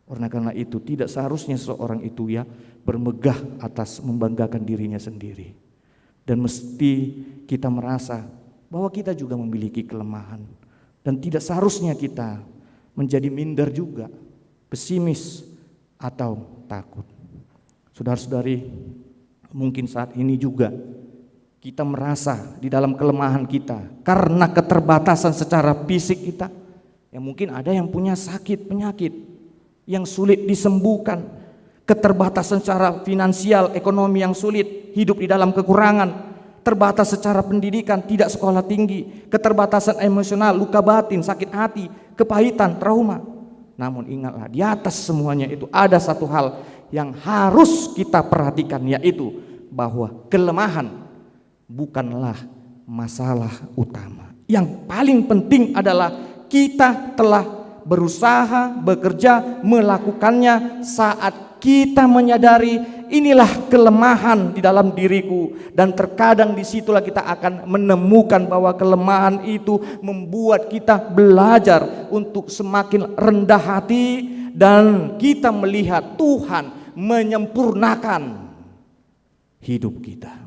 Karena itu tidak seharusnya seorang itu ya bermegah atas membanggakan dirinya sendiri. Dan mesti kita merasa bahwa kita juga memiliki kelemahan. Dan tidak seharusnya kita menjadi minder juga, pesimis atau takut. Saudara-saudari, mungkin saat ini juga kita merasa di dalam kelemahan kita karena keterbatasan secara fisik kita. Ya mungkin ada yang punya sakit, penyakit yang sulit disembuhkan. keterbatasan secara finansial, ekonomi yang sulit, hidup di dalam kekurangan, terbatas secara pendidikan, tidak sekolah tinggi, keterbatasan emosional, luka batin, sakit hati, kepahitan, trauma. Namun ingatlah, di atas semuanya itu ada satu hal yang harus kita perhatikan, yaitu bahwa kelemahan bukanlah masalah utama. Yang paling penting adalah kita telah berusaha, bekerja, melakukannya saat kita menyadari inilah kelemahan di dalam diriku, dan terkadang disitulah kita akan menemukan bahwa kelemahan itu membuat kita belajar untuk semakin rendah hati, dan kita melihat Tuhan menyempurnakan hidup kita.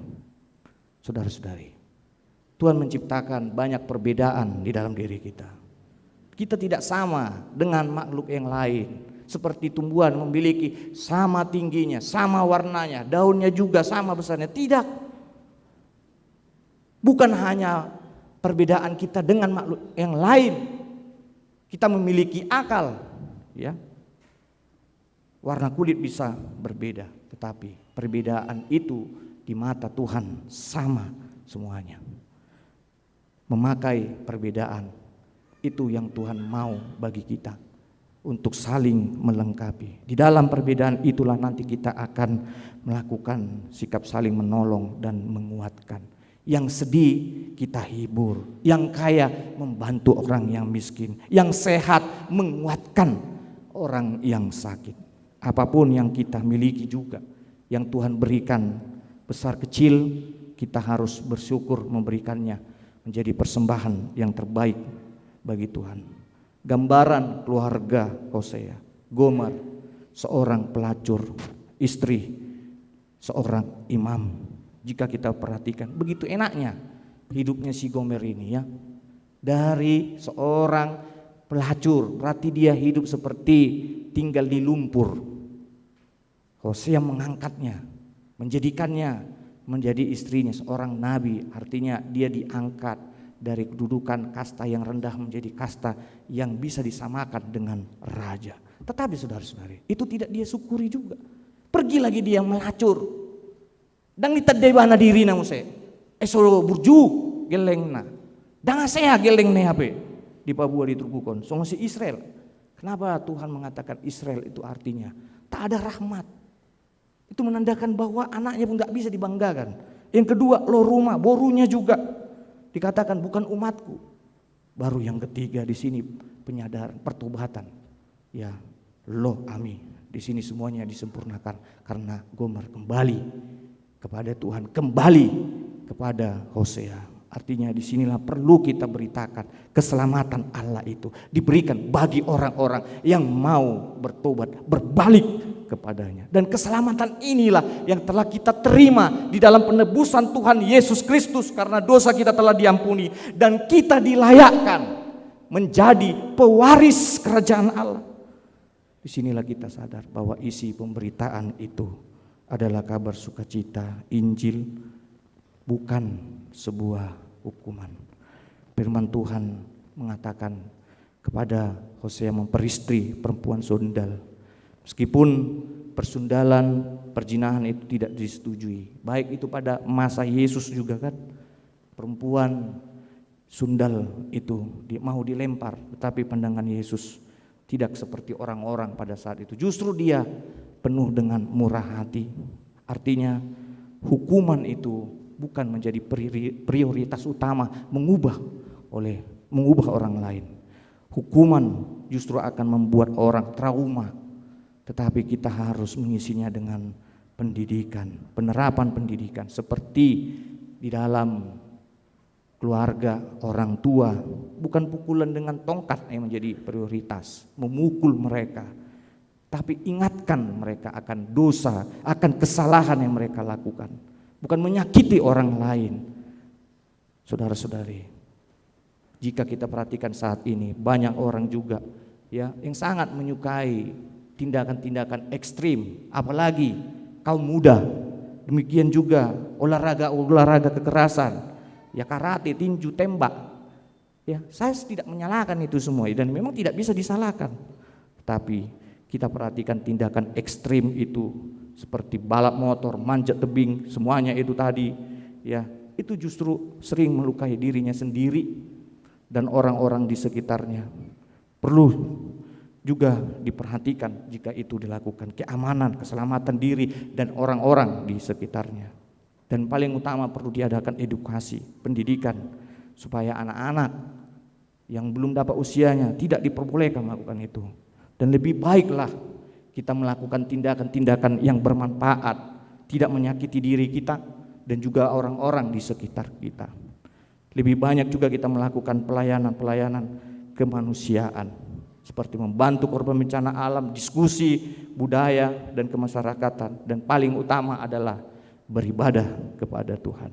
Saudara-saudari, Tuhan menciptakan banyak perbedaan di dalam diri kita. Kita tidak sama dengan makhluk yang lain. Seperti tumbuhan memiliki sama tingginya, sama warnanya, daunnya juga sama besarnya. Tidak. Bukan hanya perbedaan kita dengan makhluk yang lain. Kita memiliki akal, ya. Warna kulit bisa berbeda, tetapi perbedaan itu di mata Tuhan sama semuanya. Memakai perbedaan itu yang Tuhan mau bagi kita, untuk saling melengkapi. Di dalam perbedaan itulah nanti kita akan melakukan sikap saling menolong dan menguatkan. Yang sedih kita hibur, yang kaya membantu orang yang miskin, yang sehat menguatkan orang yang sakit. Apapun yang kita miliki juga, yang Tuhan berikan besar kecil, kita harus bersyukur memberikannya menjadi persembahan yang terbaik bagi Tuhan. Gambaran keluarga Hosea, Gomer, seorang pelacur, istri seorang imam. Jika kita perhatikan, begitu enaknya hidupnya si Gomer ini, ya. Dari seorang pelacur, berarti dia hidup seperti tinggal di lumpur. Hosea mengangkatnya, menjadikannya menjadi istrinya seorang nabi, artinya dia diangkat dari kedudukan kasta yang rendah menjadi kasta yang bisa disamakan dengan raja. Tetapi saudara-saudari, itu tidak dia syukuri juga. Pergi lagi dia melacur. Dan ditadebana diri na muse. Esolo burju gelengna. Dan saya geleng ne hape di Papua di Trubukon. So si Israel. Kenapa Tuhan mengatakan Israel itu artinya tak ada rahmat? Itu menandakan bahwa anaknya pun tak bisa dibanggakan. Yang kedua, lo rumah, borunya juga dikatakan bukan umatku. Baru yang ketiga di sini penyadaran, pertobatan. Ya, lo ami. Di sini semuanya disempurnakan karena Gomer kembali kepada Tuhan, kembali kepada Hosea. Artinya disinilah perlu kita beritakan keselamatan Allah itu diberikan bagi orang-orang yang mau bertobat, berbalik kepadanya. Dan keselamatan inilah yang telah kita terima di dalam penebusan Tuhan Yesus Kristus, karena dosa kita telah diampuni dan kita dilayakkan menjadi pewaris kerajaan Allah. Disinilah kita sadar bahwa isi pemberitaan itu adalah kabar sukacita Injil, bukan sebuah hukuman. Firman Tuhan mengatakan kepada Hosea memperistri perempuan sundal. Meskipun persundalan, perjinahan itu tidak disetujui, baik itu pada masa Yesus juga kan, perempuan sundal itu mau dilempar, tetapi pandangan Yesus tidak seperti orang-orang pada saat itu. Justru dia penuh dengan murah hati. Artinya hukuman itu bukan menjadi prioritas utama mengubah orang lain. Hukuman justru akan membuat orang trauma. Tetapi kita harus mengisinya dengan pendidikan, penerapan pendidikan seperti di dalam keluarga orang tua, bukan pukulan dengan tongkat yang menjadi prioritas, memukul mereka, tapi ingatkan mereka akan dosa, akan kesalahan yang mereka lakukan, bukan menyakiti orang lain. Saudara-saudari, jika kita perhatikan saat ini banyak orang juga ya yang sangat menyukai tindakan-tindakan ekstrim, apalagi kaum muda. Demikian juga olahraga kekerasan, ya karate, tinju, tembak. Ya, saya tidak menyalahkan itu semua dan memang tidak bisa disalahkan. Tapi kita perhatikan tindakan ekstrim itu seperti balap motor, manjat tebing, semuanya itu tadi ya, itu justru sering melukai dirinya sendiri dan orang-orang di sekitarnya. Perlu juga diperhatikan jika itu dilakukan, keamanan, keselamatan diri dan orang-orang di sekitarnya. Dan paling utama perlu diadakan edukasi, pendidikan supaya anak-anak yang belum dapat usianya tidak diperbolehkan melakukan itu. Dan lebih baiklah kita melakukan tindakan-tindakan yang bermanfaat, tidak menyakiti diri kita dan juga orang-orang di sekitar kita. Lebih banyak juga kita melakukan pelayanan-pelayanan kemanusiaan seperti membantu korban bencana alam, diskusi budaya dan kemasyarakatan, dan paling utama adalah beribadah kepada Tuhan.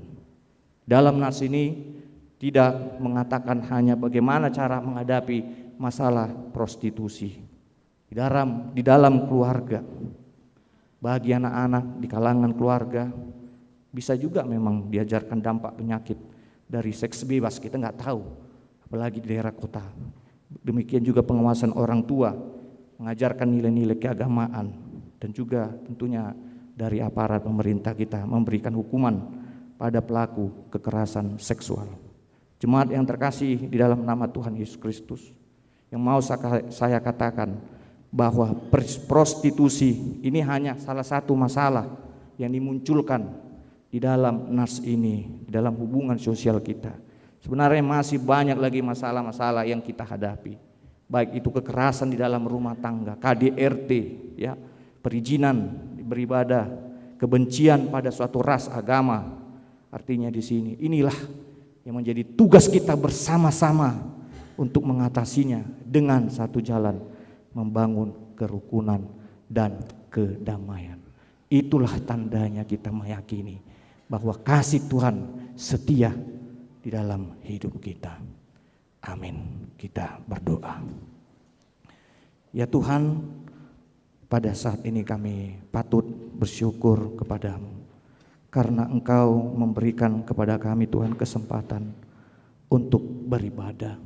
Dalam nas ini tidak mengatakan hanya bagaimana cara menghadapi masalah prostitusi di dalam keluarga. Bagi anak-anak di kalangan keluarga bisa juga memang diajarkan dampak penyakit dari seks bebas, kita nggak tahu, apalagi di daerah kota. Demikian juga pengawasan orang tua, mengajarkan nilai-nilai keagamaan, dan juga tentunya dari aparat pemerintah kita memberikan hukuman pada pelaku kekerasan seksual. Jemaat yang terkasih di dalam nama Tuhan Yesus Kristus, yang mau saya katakan bahwa prostitusi ini hanya salah satu masalah yang dimunculkan di dalam nas ini, di dalam hubungan sosial kita. Sebenarnya masih banyak lagi masalah-masalah yang kita hadapi, baik itu kekerasan di dalam rumah tangga, KDRT, ya, perizinan beribadah, kebencian pada suatu ras agama. Artinya di sini inilah yang menjadi tugas kita bersama-sama untuk mengatasinya dengan satu jalan, membangun kerukunan dan kedamaian. Itulah tandanya kita meyakini bahwa kasih Tuhan setia di dalam hidup kita. Amin. Kita berdoa. Ya Tuhan, pada saat ini kami patut bersyukur kepadamu karena Engkau memberikan kepada kami Tuhan kesempatan untuk beribadah.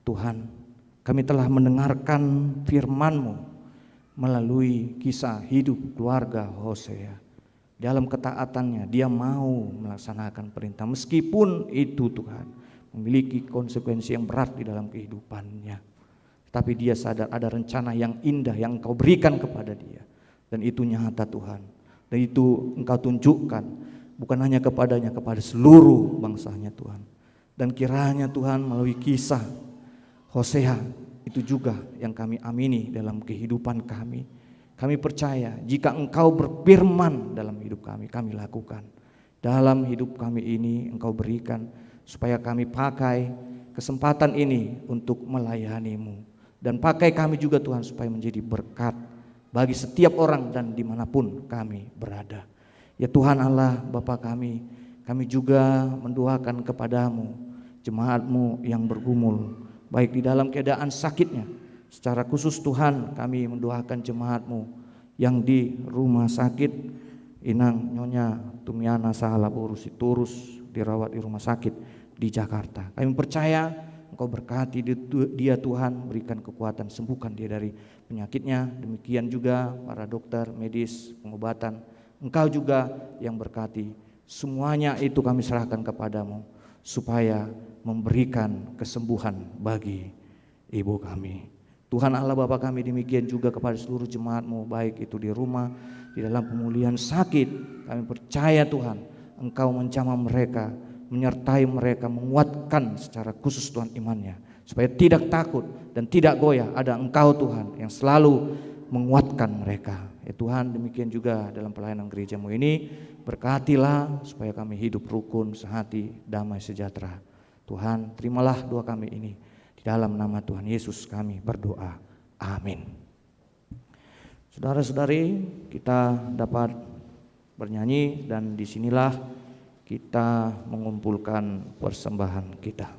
Tuhan, kami telah mendengarkan firman-Mu melalui kisah hidup keluarga Hosea. Dalam ketaatannya dia mau melaksanakan perintah, meskipun itu Tuhan memiliki konsekuensi yang berat di dalam kehidupannya. Tapi dia sadar ada rencana yang indah yang Engkau berikan kepada dia, dan itu nyata Tuhan. Dan itu Engkau tunjukkan bukan hanya kepadanya, kepada seluruh bangsanya Tuhan. Dan kiranya Tuhan melalui kisah Hosea itu juga yang kami amini dalam kehidupan kami. Kami percaya jika Engkau berfirman dalam hidup kami, kami lakukan. Dalam hidup kami ini Engkau berikan supaya kami pakai kesempatan ini untuk melayani-Mu. Dan pakai kami juga Tuhan supaya menjadi berkat bagi setiap orang dan dimanapun kami berada. Ya Tuhan Allah Bapa kami juga mendoakan kepadamu jemaat-Mu yang bergumul, baik di dalam keadaan sakitnya. Secara khusus Tuhan kami mendoakan jemaat-Mu yang di rumah sakit, Inang Nyonya Tumiana Sahalaburu Siturus dirawat di rumah sakit di Jakarta. Kami percaya Engkau berkati dia Tuhan, berikan kekuatan, sembuhkan dia dari penyakitnya. Demikian juga para dokter, medis, pengobatan, Engkau juga yang berkati. Semuanya itu kami serahkan kepadamu supaya memberikan kesembuhan bagi ibu kami. Tuhan Allah Bapa kami, demikian juga kepada seluruh jemaat-Mu, baik itu di rumah, di dalam pemulihan sakit. Kami percaya Tuhan Engkau menjamah mereka, menyertai mereka, menguatkan secara khusus Tuhan imannya, supaya tidak takut dan tidak goyah. Ada Engkau Tuhan yang selalu menguatkan mereka. Ya Tuhan, demikian juga dalam pelayanan gereja-Mu ini, berkatilah supaya kami hidup rukun, sehati, damai, sejahtera. Tuhan, terimalah doa kami ini. Di dalam nama Tuhan Yesus kami berdoa. Amin. Saudara-saudari, kita dapat bernyanyi dan disinilah kita mengumpulkan persembahan kita.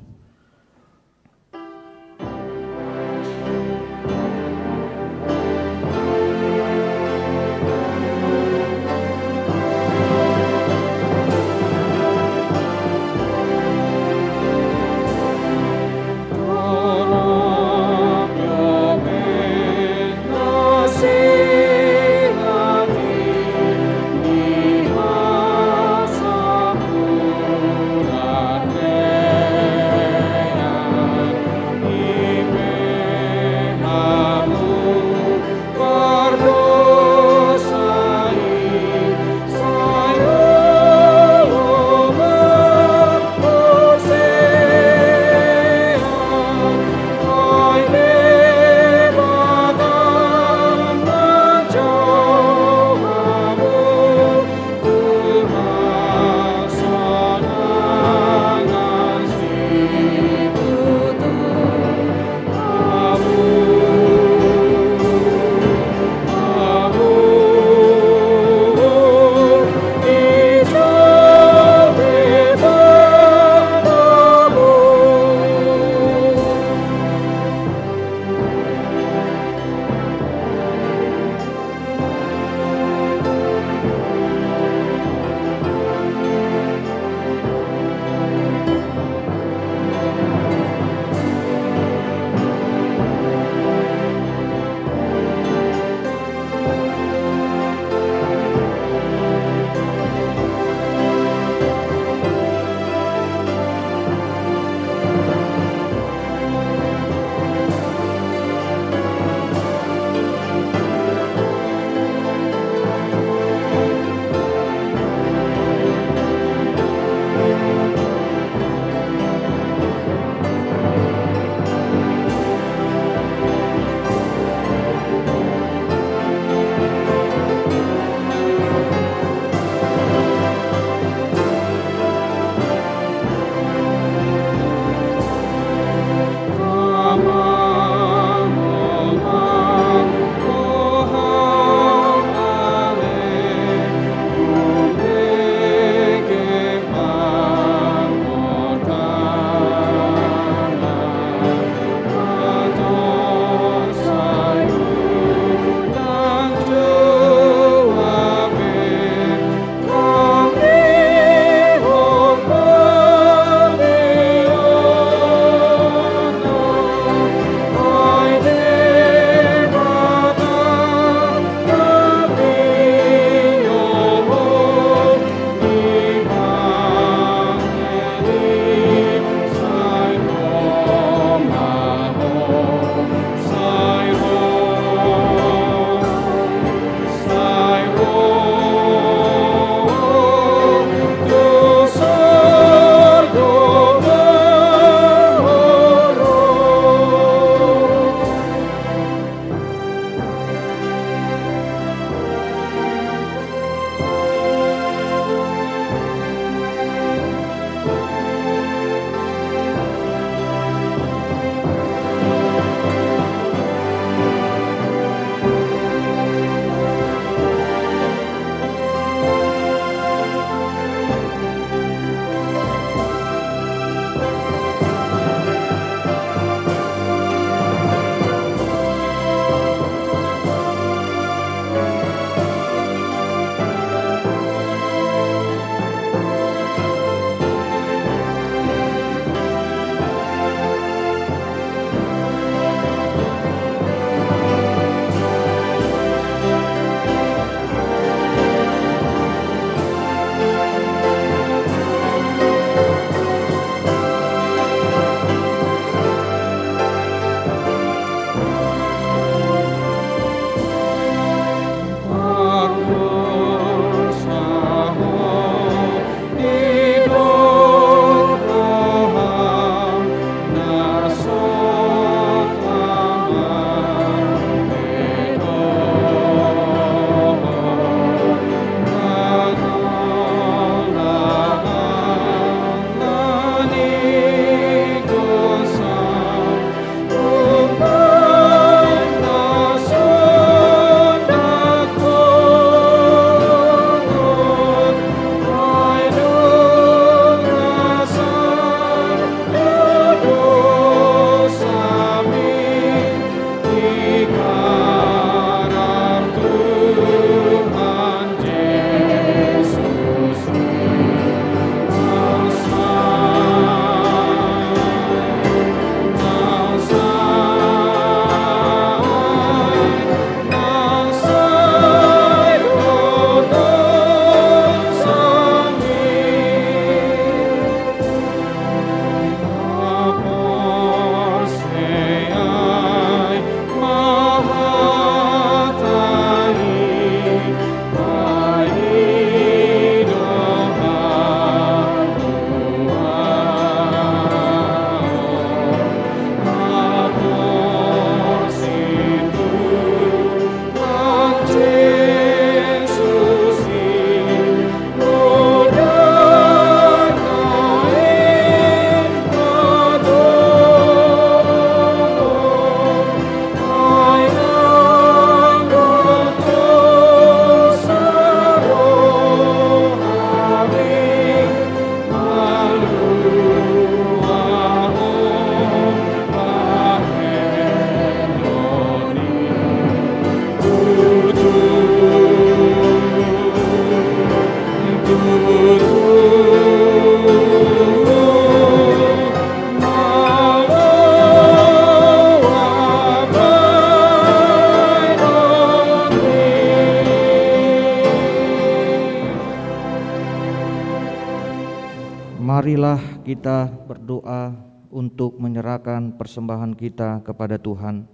marilah kita berdoa untuk menyerahkan persembahan kita kepada Tuhan.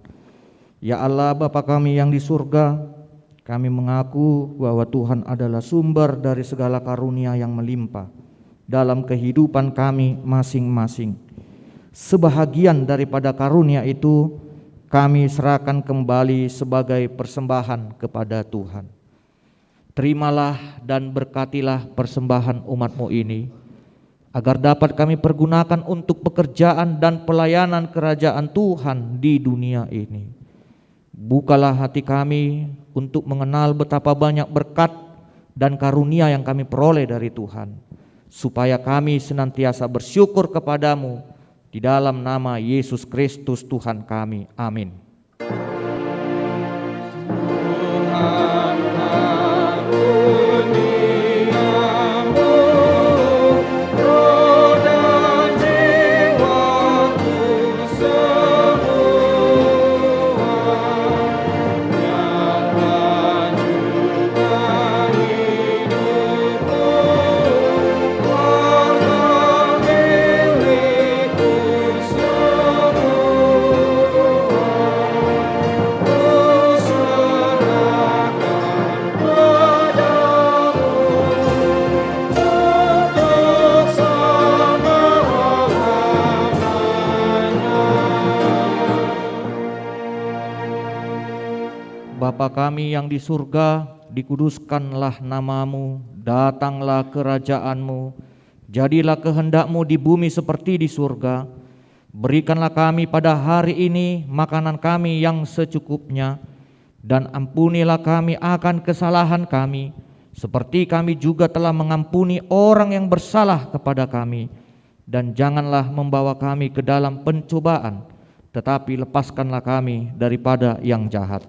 Ya Allah Bapa kami yang di surga, kami mengaku bahwa Tuhan adalah sumber dari segala karunia yang melimpah dalam kehidupan kami masing-masing. Sebahagian daripada karunia itu kami serahkan kembali sebagai persembahan kepada Tuhan. Terimalah dan berkatilah persembahan umat-Mu ini, agar dapat kami pergunakan untuk pekerjaan dan pelayanan kerajaan Tuhan di dunia ini. Bukalah hati kami untuk mengenal betapa banyak berkat dan karunia yang kami peroleh dari Tuhan, supaya kami senantiasa bersyukur kepadamu di dalam nama Yesus Kristus Tuhan kami. Amin. Bapa kami yang di surga, dikuduskanlah namamu, datanglah kerajaanmu, jadilah kehendak-Mu di bumi seperti di surga. Berikanlah kami pada hari ini makanan kami yang secukupnya, dan ampunilah kami akan kesalahan kami, seperti kami juga telah mengampuni orang yang bersalah kepada kami. Dan janganlah membawa kami ke dalam pencobaan, tetapi lepaskanlah kami daripada yang jahat.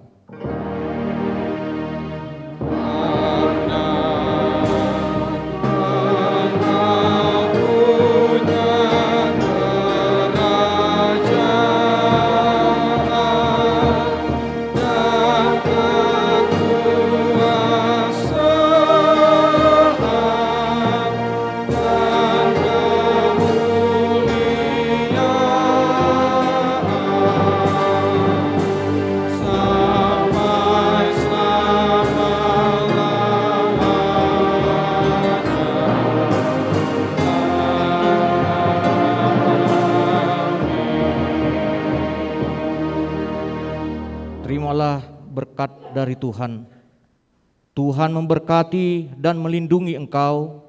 Terimalah berkat dari Tuhan. Tuhan memberkati dan melindungi engkau.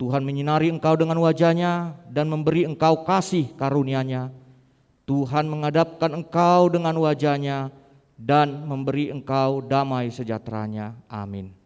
Tuhan menyinari engkau dengan wajah-Nya dan memberi engkau kasih karunia-Nya. Tuhan menghadapkan engkau dengan wajah-Nya dan memberi engkau damai sejahtera-Nya. Amin.